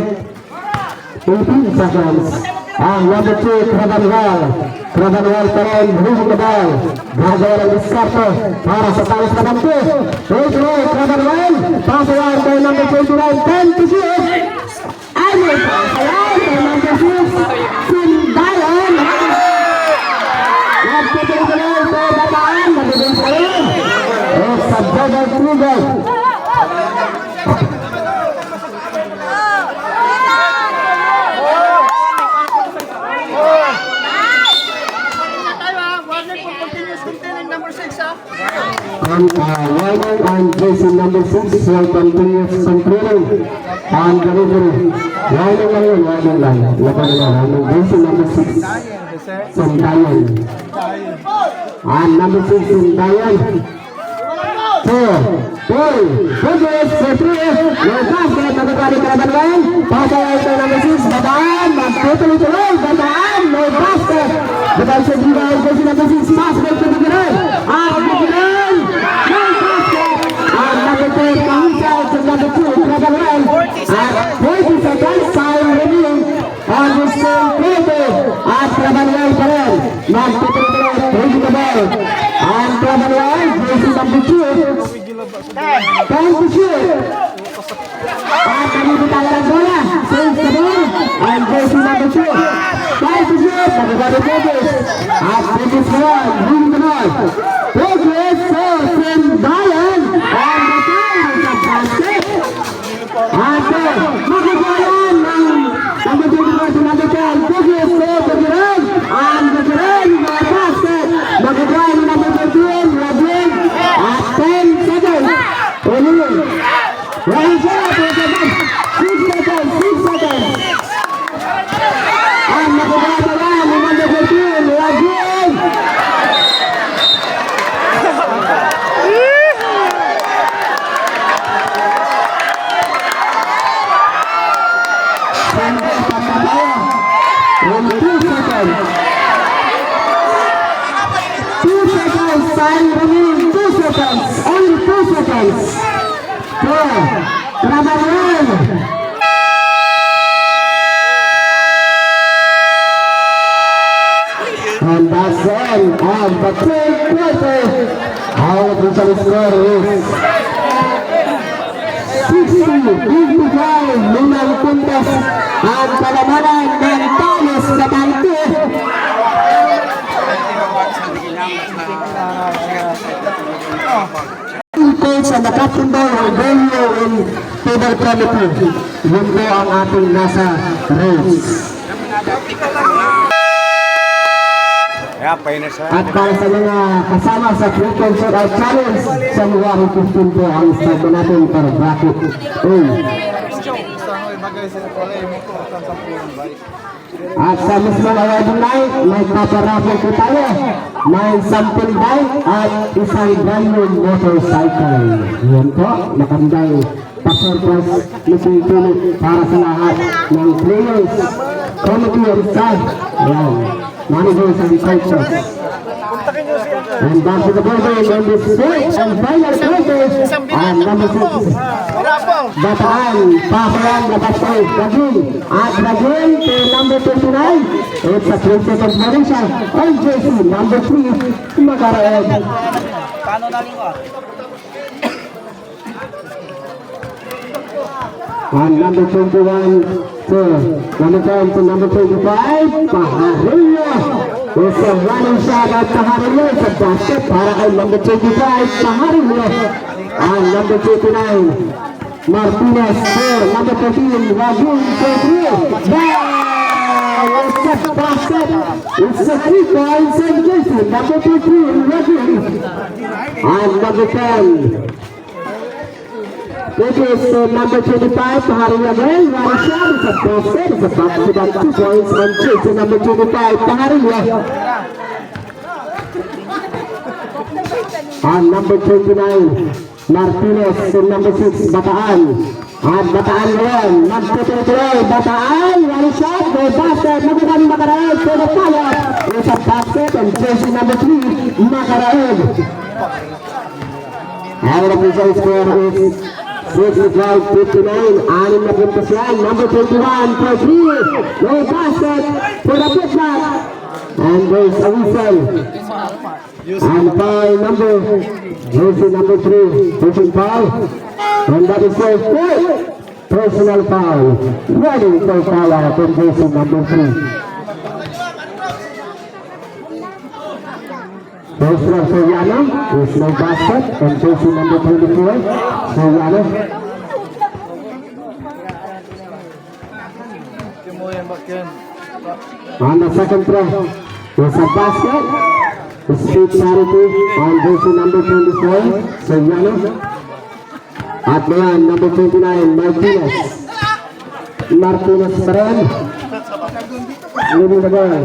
18 seconds. Ang number 2, Krabanwal. Krabanwal pa rin, bring the ball. Gagawa ng diskarto para sa talos na banto. Krabanwal, pasayan kay number 29, 10 to shoot. Ano, pasayan kay number 6, Sindayan. Nagtituloy kay Bataan, nagiging sa'yo. Sa double trigger. Warning on jersey number 6 will continue controlling on the referee. Warning lang yun, warning lang. Laban na lang, jersey number 6, Sandayan. And number 6, Sandayan. 4, 3, Focus, 3, no basket, magkakari ka na ba? Pasaway ito number 6, Bataan, magtutuloy-tuloy, Bataan, no basket. Bataan sa Giva, jersey number 6, basket to Bukiran. Bukiran, no basket. Number 10, Kahisay to number 2, Krabanwal. 40 seconds, time remaining on the same quarter. At Krabanwal pa rin, magtutuloy-tuloy, taking the ball. And Krabanwal, jersey number 2, time to shoot. At nalibitayan ang bola. Saves the ball. And jersey number 2. Time to shoot. Nagagawin Progress. At Progress one. Winning the ball. Progress for Sendayan. And the time is a basket. At magagawan ng number 24 to number 10. Progress for Bukiran. And Bukiran the basket. Magagawan ng number 13. Rabin. At 10 seconds. Remaining. Right shot, 6 seconds, 6 seconds. And nakabata lang ng number 14, Rajin. And 2 seconds. 2 seconds, time remaining, 2 seconds, only 2 seconds. Krabanwal. And that's the end of the third quarter. Our total score is 60-55. Limang puntos ang kalamanan ng Palos Patay 2. Coach and the captain ball will value in table quality. Yun po ang ating nasa race. At para sa mga kasama sa frequent shootout challenge, January 15 po ang start natin para bracket A. At sa mismong awarding night, may paparaffle po tayo. May sample bike at isang brand new motorcycle. Yan po, magandang pa-surprise na pinipili para sa lahat ng players, committee and staff, yan, managers and coaches. And back to the border in this fourth and final quarter, and number 6, Bataan, Papayan, Nabatay, Ragin, at Ragin to number 29, it's a 3-second Marisha, and JC, number 3, Magaraeg. Paano na lingkod? And number 21 to number 10 to number 25, Paharillo. It's a running shot at Paharillo. It's a basket para kay number 25, Paharillo. And number 29, Martinez for number 13, Rajun Kodri. It's a basket. It's a 3 points and Jason, number 13, Rajun. And number 10. It is number 25, Tahari again. Raisha, it's a basket. It's a basket of 2 points and Jason, number 25, Tahari. And number 29, Martinez, number 6, Bataan. And Bataan ngayon, magtutuloy, Bataan, one shot, go basket, Magadan Makaraeg for the follow-up. It's a basket and jersey number 3, Makaraeg. Our official score is 65-59, anim na puntos yan, number 21 for 3, go basket for the putback. And there's a whistle. And foul number, jersey number 3, pushing foul. And that is for 4, personal foul. Ready for foul out from jersey number 3. Personal Soriano, there's no basket. And jersey number 24, Soriano. On the second throw, there's a basket. Street Charity on jersey number 24, Soriano. At ngayon, number 29, Martinez. Martinez pa rin. Leading the ball.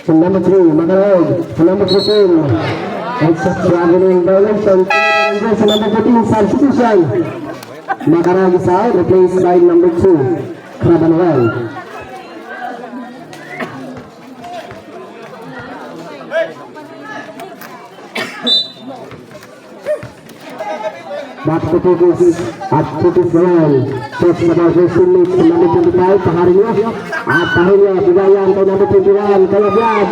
So number 3, Magalag. So number 14, it's a traveling violation. So number 14, substitution. Magalag is out, replaced by number 2, Crabanwell. Back to Putis at Putis Royal. Touch the ball, there's teammates to number 25, Tahari niya. At Tahari niya, bigayan kay number 21, Kalabyad.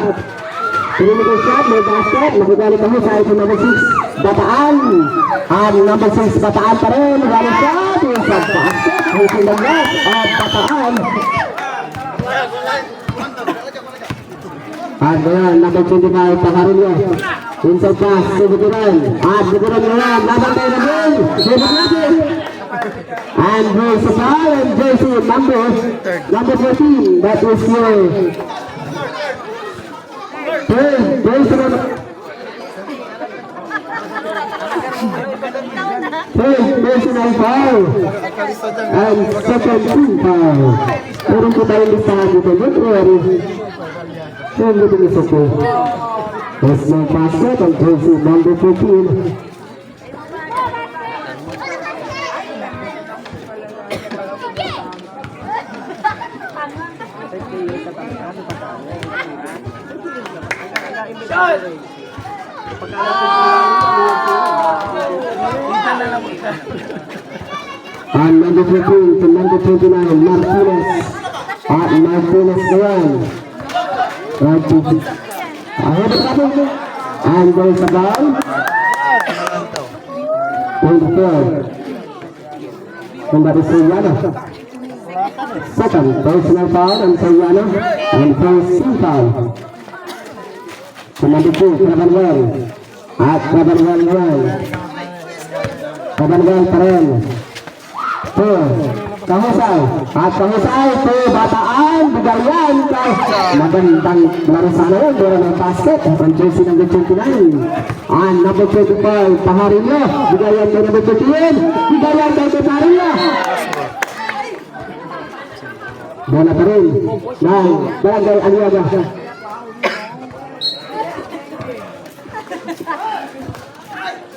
Pinili shot, may basket, nakigalit ang husay to number 6, Bataan. And number 6, Bataan pa rin, galing shot, yung sa basket, husay ng net, at Bataan. At ngayon, number 25, Tahari niya. Inside pass, Sibuturan. At Sibuturan ngayon, laban tayo na goal. Sibut natin. And there's a foul and jersey number 14. That is your third personal foul. And second team foul. Meron po tayong listahan dito. Don't worry. Everything is okay. There's no basket on jersey number 14. And number 15 to number 29, Martinez. At Martinez ngayon. And there's a ball. 24. And that is Soriano. Second personal foul on Soriano. And first team foul. So number 2, Crabanwell. At Crabanwell ngayon. Crabanwell pa rin. 4. Kahusay. At Kahusay to Bataan. Bigayan kay magandang laro sana yun. Meron ng basket. From jersey number 29. And number 25, Paharillo. Bigayan kay number 13. Bigayan kay Paharillo. Bola pa rin. Ng Barangay Aliaga.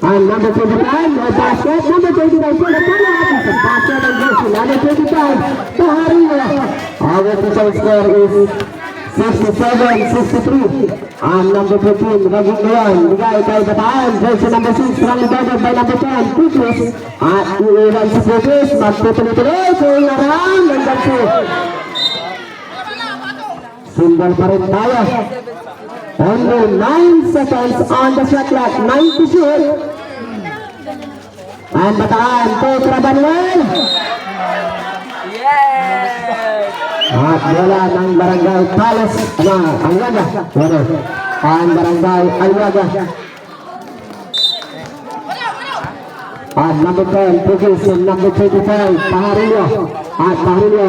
And number 25, no basket. Number 29, for the follow-up. It's a basket and jersey. Number 25, Paharillo. Our official score is 67-63. And number 15, Raging Ngayon. Bigay kay Bataan. Jersey number 6, strongly guarded by number 10, Putus. At iiwan si Putus. Magtutuloy-tuloy. Going around. And that's it. Symbol pa rin tayo. Only 9 seconds on the shot clock. 9 to shoot. And Bataan to Crabanwell. Yes! At bola ng Barangay Palos na Aliaga. Ang Barangay Aliaga. At number 10, Pugis, and number 25, Pajarillo. At Pajarillo,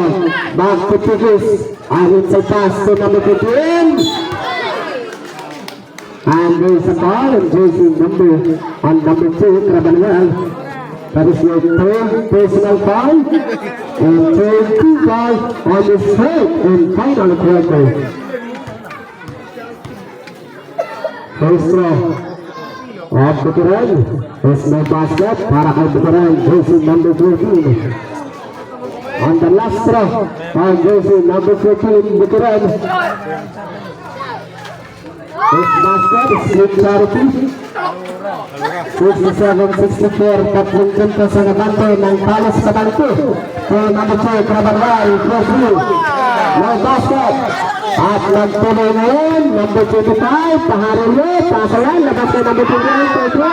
back to Pugis. And inside pass to number 15. And there's a ball, and jersey number 2, Crabanwell. That is your third personal foul. And third two foul on the third and final quarter. First throw of Bukiran. There's no basket para kay Bukiran, jersey number 14. On the last throw of jersey number 14, Bukiran. This basket is with charity. 67-64, tatlong punto sa nabante ng Palos Kabanto. So number 2, Crabanwell, close through. No basket. At nagtuloy na yun, number 25, Pajarillo, pasayan, labas na number 29, Pedro.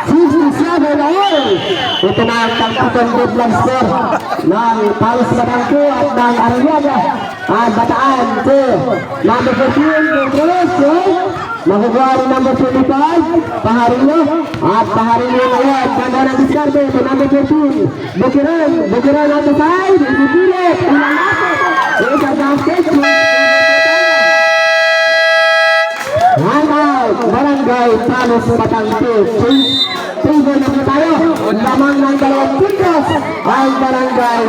67 na yun. Ito na ang tangkutan deadline score ng Palos Kabanto at ng Arellana. At bataan to number 14, Pedro. Makukuha rin number 25, Pajarillo. At Pajarillo ngayon, ganda ng diskarte to number 14, Bukiran. Bukiran on the side, ibipilit, ilang nato. There's a basket. One out, Barangay Palos Kabanto. Favor na tayo. Lamang ng 2 puntos ang Barangay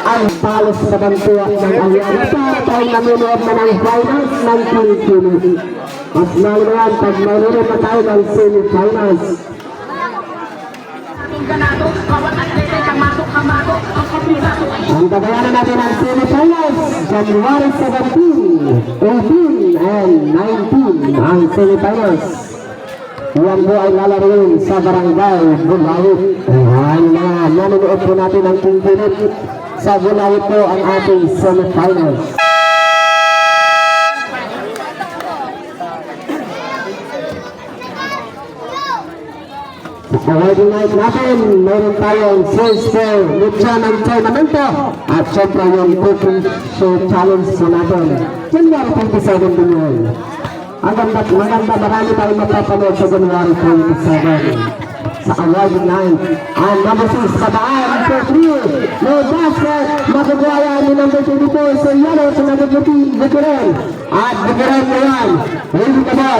ang Palos Kabanto ng Alianza. Tayo nanonood na ng finals ng Pilipinas. Mas lalo na yan pag nanonood na tayo ng semi-finals. Ang tagayanan natin ang semi-finals, January 17, 18, and 19 ang semi-finals. Yan po ay lalaroin sa Barangay Bulawit. Ayan na, nanonood po natin ang Pilipinas. Sa Bulawit po ang ating semi-finals. Sa wedding night natin, meron tayong first for Lucha ng tournamento. At syempre yung cooking show challenge po natin. January 27 din yun. Maganda, marami tayong mapapanood sa January 27 sa awarding night. And number 6, Kabaan for 3. No basket. Magagawa ni number 24 sa yellow sa number 15, Bukiran. At Bukiran na yan. Hindi ka ba?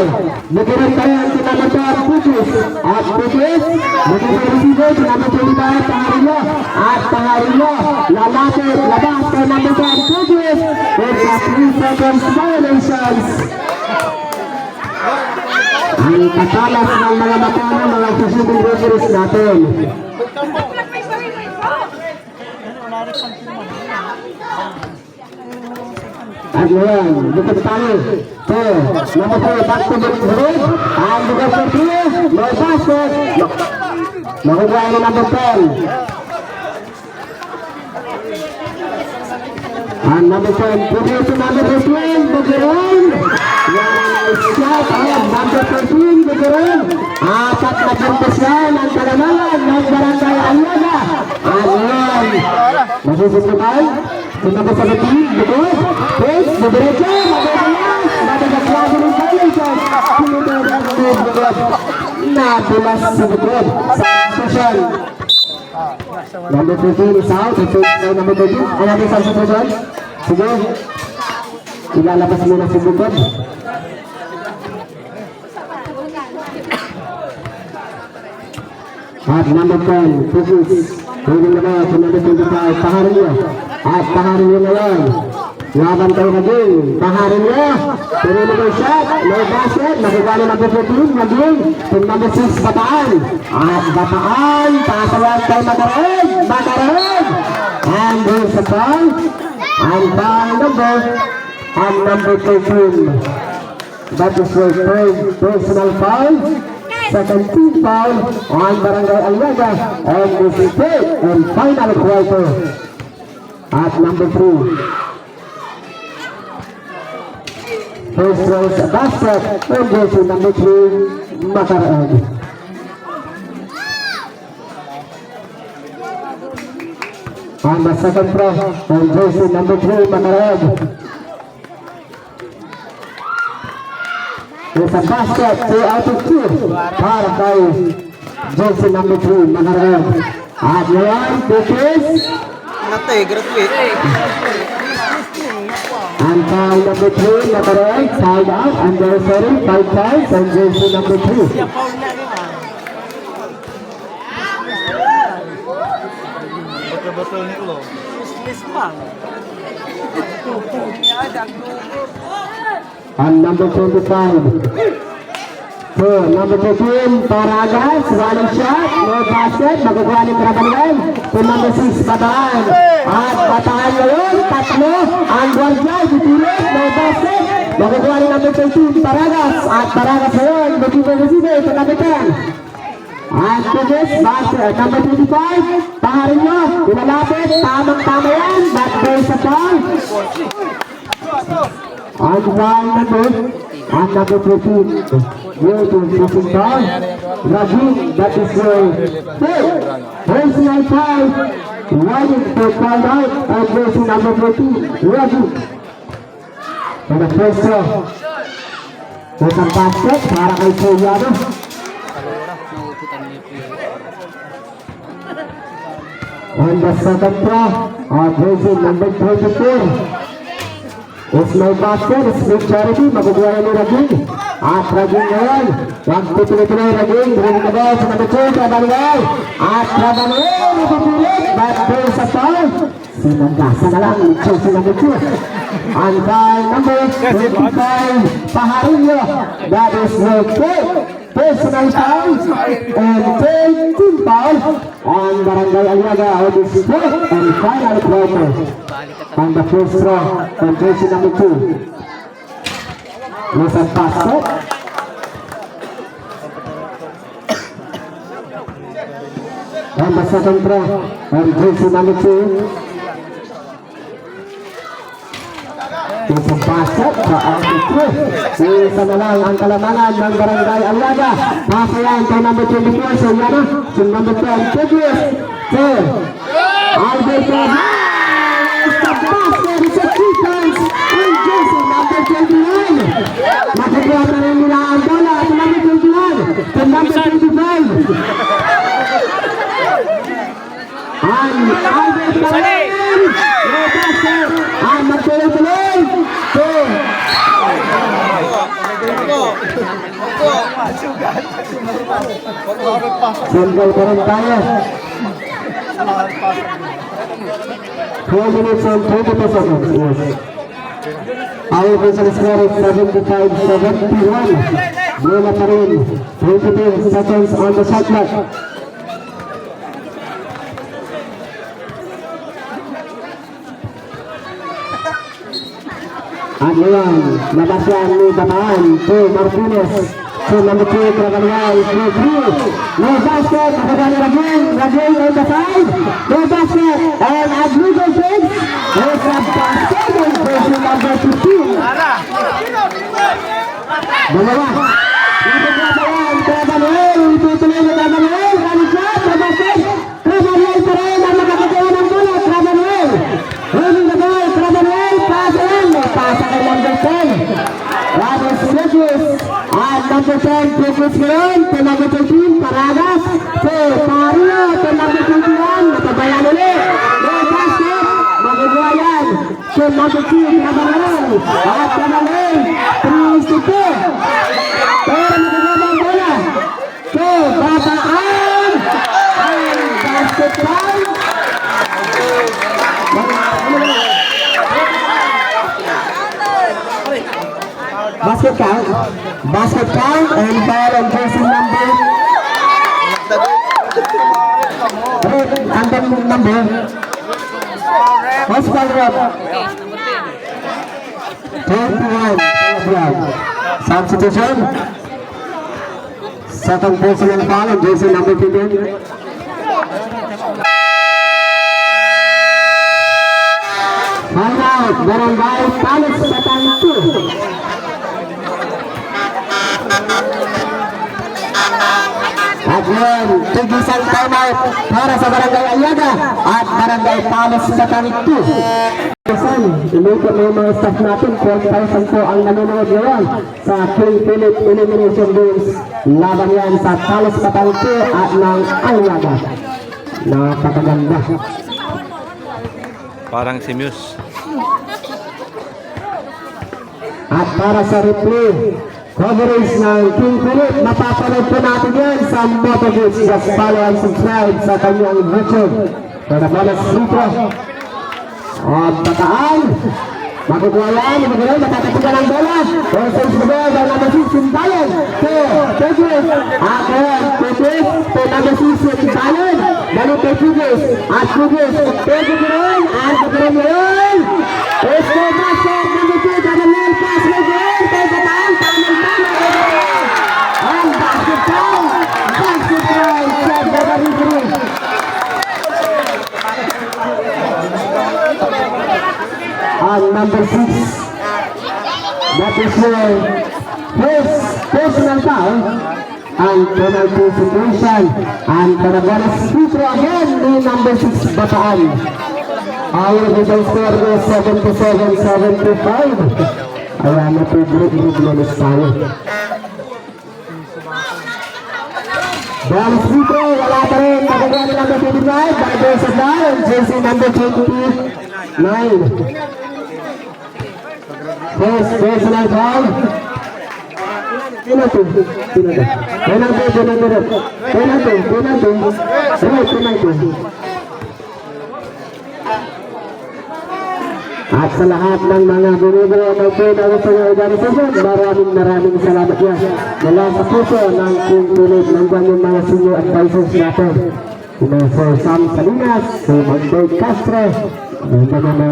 Bukiran ka yan sa number 12, Pugis. At Pugis, magiging receiver sa number 25, Pajarillo. At Pajarillo, lalapit, labas sa number 10, Pugis. There's a 3 seconds violations. Ang katalas ng mga mata ng mga susunod referees natin. At ngayon, dito tayo. So, number 4, back to the group. And number 3, no basket. Nakukuha na number 10. And number 10, putting to number 15, Bukiran. Shot out, number 13, Bukiran. Apat na puntos yan ang kalamalan ng Barangay Aliaga. And yan, masusundukan. So number 17, Bukiran. Page, Bukiran, Magalas, Madagaswado ng violation. Pinutod ang Bukiran. Nadulas sa Bukiran. Substitution. Number 15 is out. Ito yung number 13. Ano natin sa substitution? Sige. Ilalabas muna si Bukiran. At number 10, Pugis. Moving na ba sa number 25, Pajarillo. At Pajarillo na yan. Laban tayo naging Pajarillo. Pero number shot, no basket. Nakikala number 14, naging. Team number 6, Bataan. At Bataan, pasawan kay Matareg. Matareg. And there's a foul. And foul number 13. That is your third personal foul. Second team foul on Barangay Aliaga on this third and final quarter. At number 3. First throws a basket and jersey number 3, Matareg. On the second throw and jersey number 3, Matareg. There's a basket, 2 out of 2 para kay jersey number 3, Magaran. At ngayon, this is Natay, graduate. and foul number 3, Magaran, side out, and there is 5 times, and jersey number 3. Betul-betul ni lo. And number 25. So, number 15, Paragas, running shot, no basket, makukuha ni Trabanan. To number 6, Bataan. At Bataan ngayon, tatlo, ang Guardia, ditulog, no basket, makukuha ni number 13, Paragas. At Paragas ngayon, bukibang receiver, to number 10. At Pugis, basket, number 25, paharin nyo, pinalapit, tamang-tama yan, but there's a foul. On foul number, and number 14, way to shooting foul, Rajin, that is your third, personal foul, Rajin to foul out, and jersey number 14, Rajin. For the first throw, there's a basket, para kay Suyano. On the second throw, jersey number 24, it's no basket, it's big charity, maguguha ni Raging. At Raging ngayon, tuloy-tuloy Raging, bring the ball sa number 2, Trabanwell. At Trabanwell, napapilit, but there's a foul. Sinagasa na lang, Chelsea number 2. And foul number 25, Pajarillo. That is your third personal foul, and 13 foul on Barangay Aliaga on this fourth and final quarter. On the first throw, on jersey number 2. Nasaan pasok? On the second throw, on jersey number 2. Isang pasok sa altitude. Isa na lang ang kalamangan ng Barangay Aliaga. Pasa yan kay number 24, so yan na. So number 10, Tigris. So, Albert the basket is a 3 points on jersey number 21. Nakukuha na rin nila ang bola at number 21 to number 25. And Albert the no basket. And magtuloy-tuloy. So, single pa rin tayo. 4 minutes and 22 seconds. Yes. Our official score is 75-71. Bola pa rin. 22 seconds on the shot clock. At ngayon, labas yan ni Bataan to Martinez. So number 2, Trabanwell, no 3. No basket, nakagani Raging on the side. No basket, and as Lugo takes, there's a basket on jersey number 15. Dalawa. Nakagani Trabanwell, itutuloy ni Trabanwell, running shot, no basket. Trabanwell pa rin ang nakakagawa ng bola, Trabanwell. Running the ball, Trabanwell, pass in. Pasa kay number 10. That is Tigris. At number 10, Tigris ngayon. To number 13, Paragas. To Parillo. To number 21, natabayan ulit. No basket. Magagawa yan. To number 2, Trabanwell. At Trabanwell, 3-2. Pero magagawa ang bola. To Bataan. And basket time. Basket count, and foul on jersey number. And then number. Hospital Road. 21. Substitution. Second personal foul on jersey number 15. Find out, Barangay Palis Batang 2. At yun, tigisan timeout para sa Barangay Aliaga at Barangay Palos Katanit 2. Inuto ng mga staff natin, 12,000 po ang nanonood ngayon sa King Philip Elimination Games. Laban yan sa Palos Katanit 2 at ng Aliaga. Napakaganda. Parang si Muse. At para sa replay coverage ng King Philip, mapapanood po natin yan sa MotoGP. Just follow and subscribe sa kanyang YouTube. Para bonus litro. At bataan. Makukuha yan, magagawa, matatatigan ang bola. Versus the ball, by number 6, Sintayan. So, Tegris. At yun, Tegris, to number 6, Sintayan. Dali kay Tegris. At Tegris, Tegris rin. At Tegris rin. Esko basket, number 2, Daniel pass mo rin. Kay bataan, tamang-tama. Ang basket time. Basket time. Set by the referee. And number 6, that is his personal foul and penalty situation. And Carabanas Petro again, the number 6 Bataan. Our middle score is 77-75. Ayan na po, group minus tayo. Balas Petro, wala pa rin. Pagkagawa ng number 25, Barangay Sandal, jersey number 29. First personal foul. Penalty. At sa lahat ng mga bumibili ng pinag sa organisasyon, maraming salamat yan. Mula sa puso ng King Philip ng yung mga senior advisors natin. Sir Sam Salinas, si Magdoy Castro, yung mga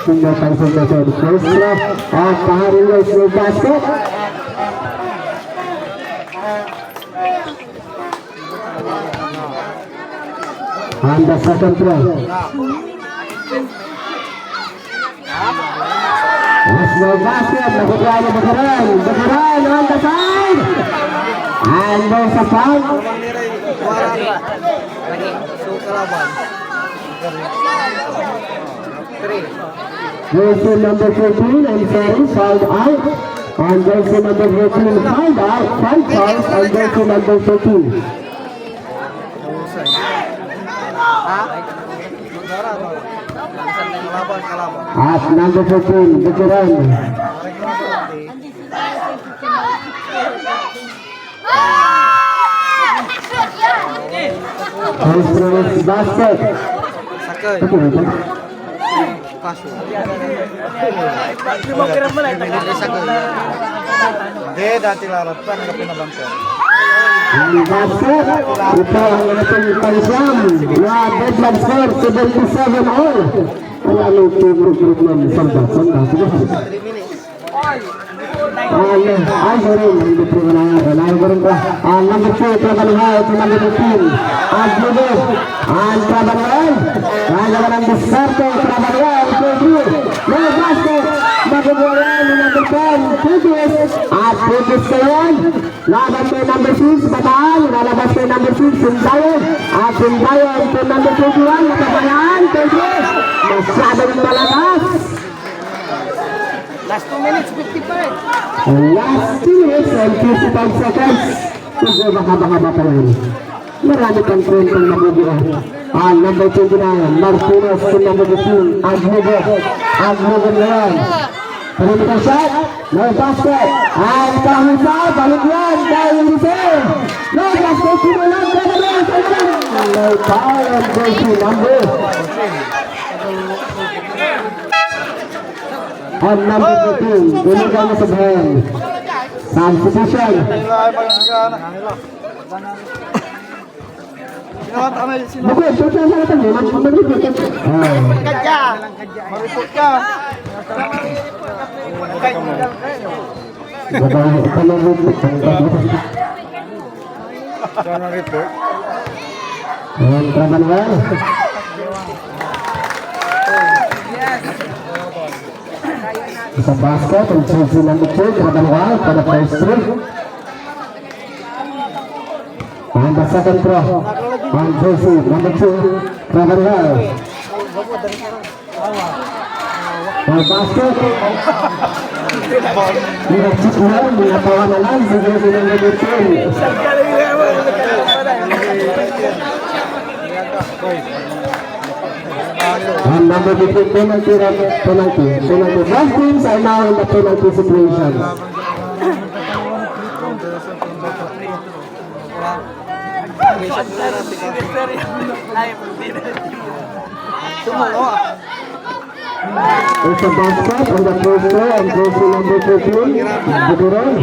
senior advisors natin, Castro, at Paharin Rose ng basket. And the second throw. Let's go basket, nakukuha na Bakaran on the side. And there's a foul. Jersey number 14, I'm sorry, fouled out. And jersey number 14 fouled out, 5 fouls on jersey number 14. At number 14, Bakaran. First basket. Hindi, dati larot pa, pinabangker. Ang basket, ito ang ating pansam na deadline score, 77 all. Ang anong group ng sanda. Ay, sorry, hindi po ko na number 2, Trabanuhay, ito number 15. At Lugo, ang Trabanuhay. Nagawa ng Desarte, Trabanuhay, no basket. Magagawa ni number 10, Pugis. At Pugis kayon. Laban kay number 6, Bataan. Lalabas kay number 6, Sintayon. At Sintayon, kay number 21, Nakabayaan, Pugis. Masyadong malakas. Last 2 minutes, 55. Last 2 minutes and 55 seconds. Medyo baka-baka pa lang. Marami pang kwentong nabubuo. Number 29, Martinez to number 15, Aglugo ngayon. Perimeter shot, no basket. At kahisa, balik yan, dahil reserve. No basket, simulan, no foul on jersey number. And number 15, binigay na sa Ben. Substitution. Bukod, shoot na sa natin. Kadya! Maripot ka! Saan ang report? Ayan, Trabanuhay. Sa basket, ang jersey number 2, Trabanuhay, para first three. And the second throw on jersey number 2, Travanel. The basket. Minagsikulaw, minatawa na lang sa jersey number 10. And number 15, penalty. Both teams are now in the penalty situation. It's a basket on the first row and jersey number 13, Buduron.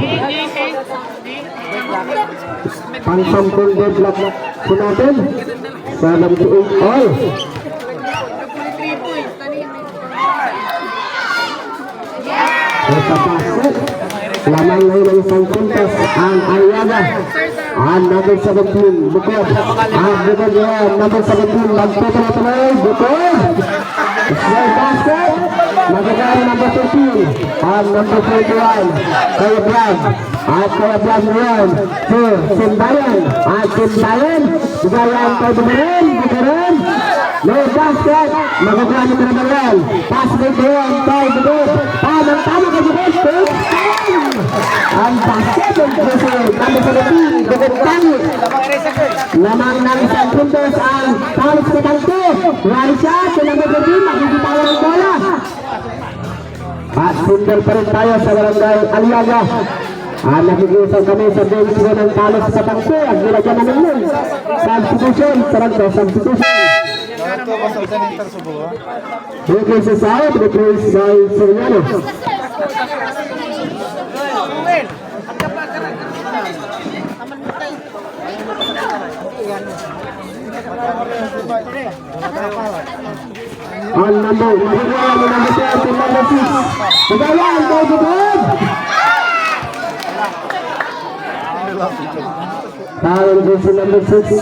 Pang-sampung deadlock po natin. 7-8 all. It's a basket. Lamang ngayon ang isang puntos ang Aliaga. And number 17, Bukod. And Bukod yan, number 17, magtutuloy, Bukod. Small basket. Magagaya number 13. And number 21, Kaya Brad. At Kaya Brad ngayon to Simbayan. At Simbayan, Sigayan kay Buduron. No basket. Magagaya ni Travanel. Pass kay Buduron kay Bukod. Tama kay Bukod. Ang basket ng jersey number 17, Bukod Tangi. Lamang ng isang puntos ang Paulus Ketanto. Rally shot sa number 13, makikitawa ng bola. At sundal pa rin tayo sa barangay Aliaga. Nakikiusap kami sa bench ng Paulus Ketanto. Ang nilagyan namin yun. Substitution, substitution. Replaces out, replaced by Soriano. On number 12, number 6. Sigayan kay Bukod. Foul jersey number 6.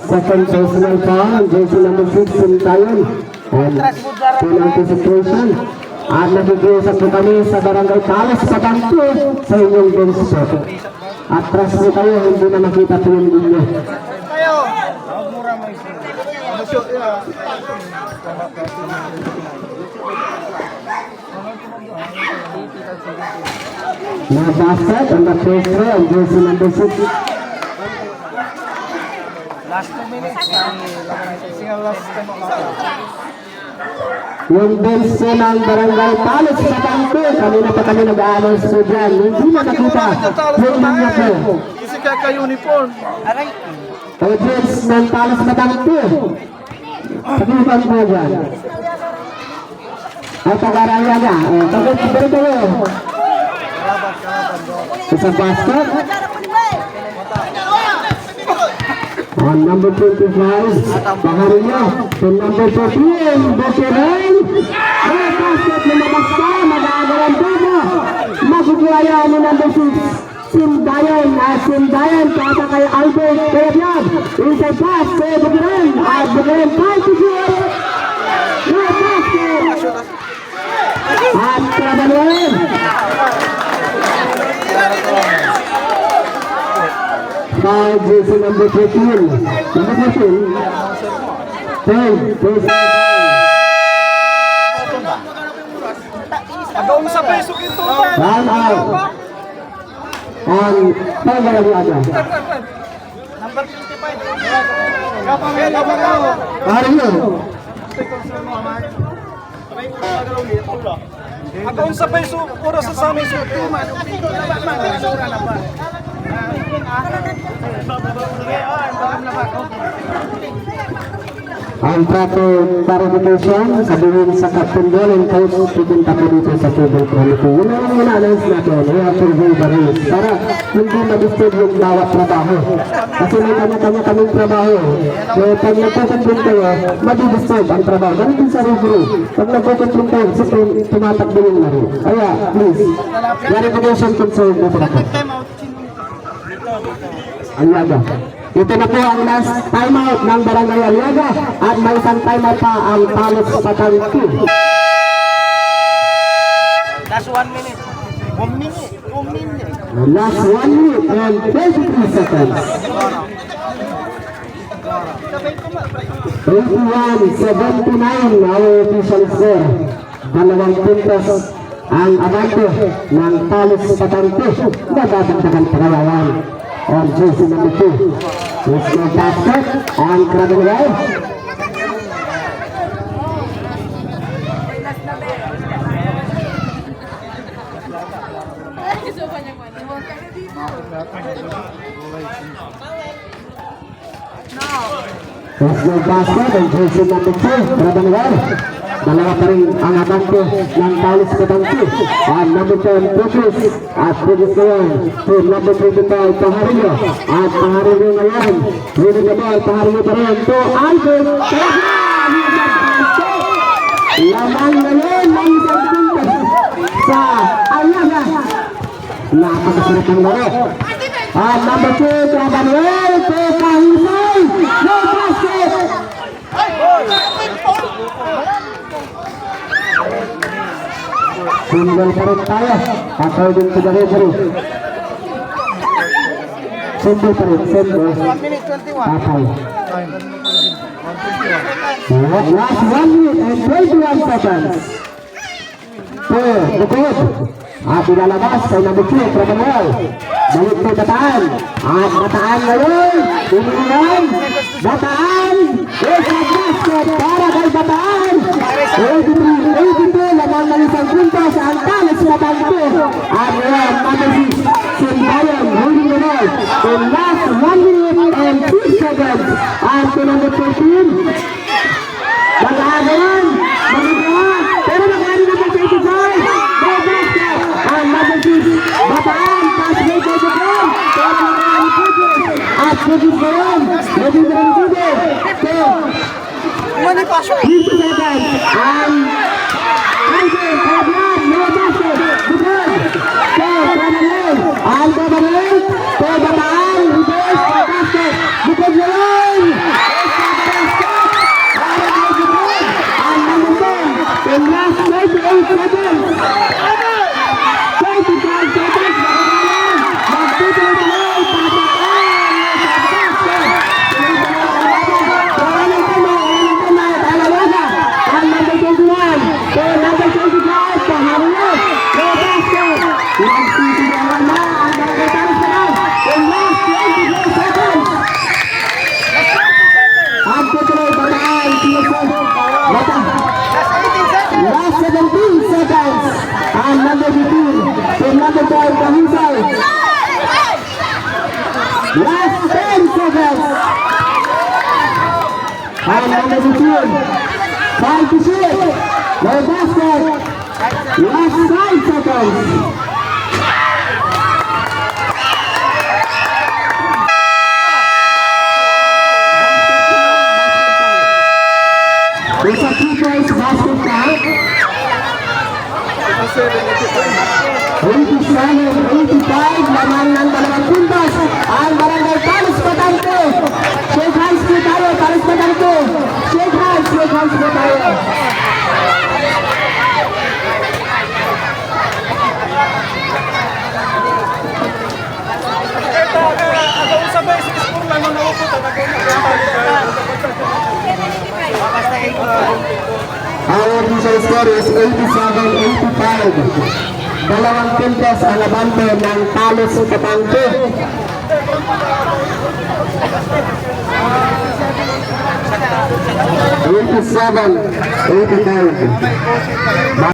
Second personal foul, jersey number 6, Sintayon. And penalty situation. At nakikiusap po kami sa barangay Palos Ketanto sa inyong bench po. Atras po tayo, hindi na makita po yung inyo. Na basket on the first row, jersey number 6. Last 2 minutes. Yung bench ng barangay Palos Ketanto, kanina pa kami nag-a-announce po dyan. Hindi na nakita yung inyo po. Kasi kaka-uniform. Ang bench ng Palos Ketanto. Sabihan po dyan. Ay tagaraya na. Tapos beri kayo. Sa basket. On number 25, Baharia. On number 14, Buduron. May basket, lumabas ka. Mag-aagalan dito. Magugulaya ni number 6. Simbayan. Simbayan. Kata kay Albert Kayabiyab. Inside pass kay Buduron. At Buduron kay Tijur. May basket. At Travanel. By jersey number 13. Number 14. 10. Agaw sa peso ito ba? Time out. On Aliaga. Number 55. Kapang. Baharia. Agaw sa peso, oras sa amin sa tuman. Ang proper clarification, sabihin sa Captain Ball and Coach, pupunta po dito sa table quality. Yun ang ina-announce natin, we have to review the rules para hindi ma-disturb yung bawat trabaho. Kasi may kanya-kanya kaming trabaho. Kaya pag nagkukumplin kayo, ma-disturb ang trabaho. Ganun din sa review. Pag nagkukumplin kayo, siyempre tumatakbo yung laro. Kaya, please, clarification concern na po ako. Aliaga. Ito na po ang last timeout ng barangay Aliaga at may isang timeout pa ang Palos Ketanto. That's 1 minute. 1 minute. Last 1 minute and 23 seconds. 81-79 ang official score. Dalawang puntos ang abante ng Talos Patangke na dadagdagan pagawawan on jersey number 2. Let's go basket ang Krabenway. Let's go basket ang jersey number 2, Krabenway. Dalawa pa rin ang abante ng Talos Patangke. At number 10, Putus. At Putus ngayon to number 25, Paharillo. At Paharillo ngayon, ready the ball, Paharillo pa rin to Albert. Lamang ngayon ng isang puntos sa Alaga. Napakasarap ang laro. At number 2, Krabenway to Kahusay. No basket! Single pa rin tayo according to the referee. Single pa rin, single. 1 minute 21. Okay. Last 1 minute and 21 seconds. Bukod. At ilalabas kay number 2, Krabenway. Balik kay Bataan. At Bataan ngayon. Iniinan. Bataan. Is a basket para kay Bataan. 83-82. Lamang ng isang puntos ang Talos Patangke. At ngayon, number 6, Simbayan holding the ball. In last 1 minute and 2 seconds. At to number 13. Bataan ngayon. Bataan. Pero nakali number 25. No basket. And number 6, Bataan. Pass play kay Bataan. At Putus ngayon. Naging ng Putus. So, 50 seconds. And Albert, Fabian, no basket. Bukod. So, Krabenway. And Krabenway. So, Bataan. Reverse. Basket. Bukod ngayon. And number 10. In last 28 seconds. 25 seconds. Magtutuloy na lang. Last 17 seconds. And number 15. So number 5, Kahusay. Last 10 seconds. And number 15. 5 to 6. No basket. Last 5 seconds. It's a 2-point basket count. 87-85, laman ng dalawang puntos ang Barangay Talos Patangke. Shake hands po tayo, Talos Patangke. Shake hands po tayo. Ako sa basic school lang nung naupo Our official score is 87-85. Dalawang puntos ang abante ng Talos Patangke. 87-85.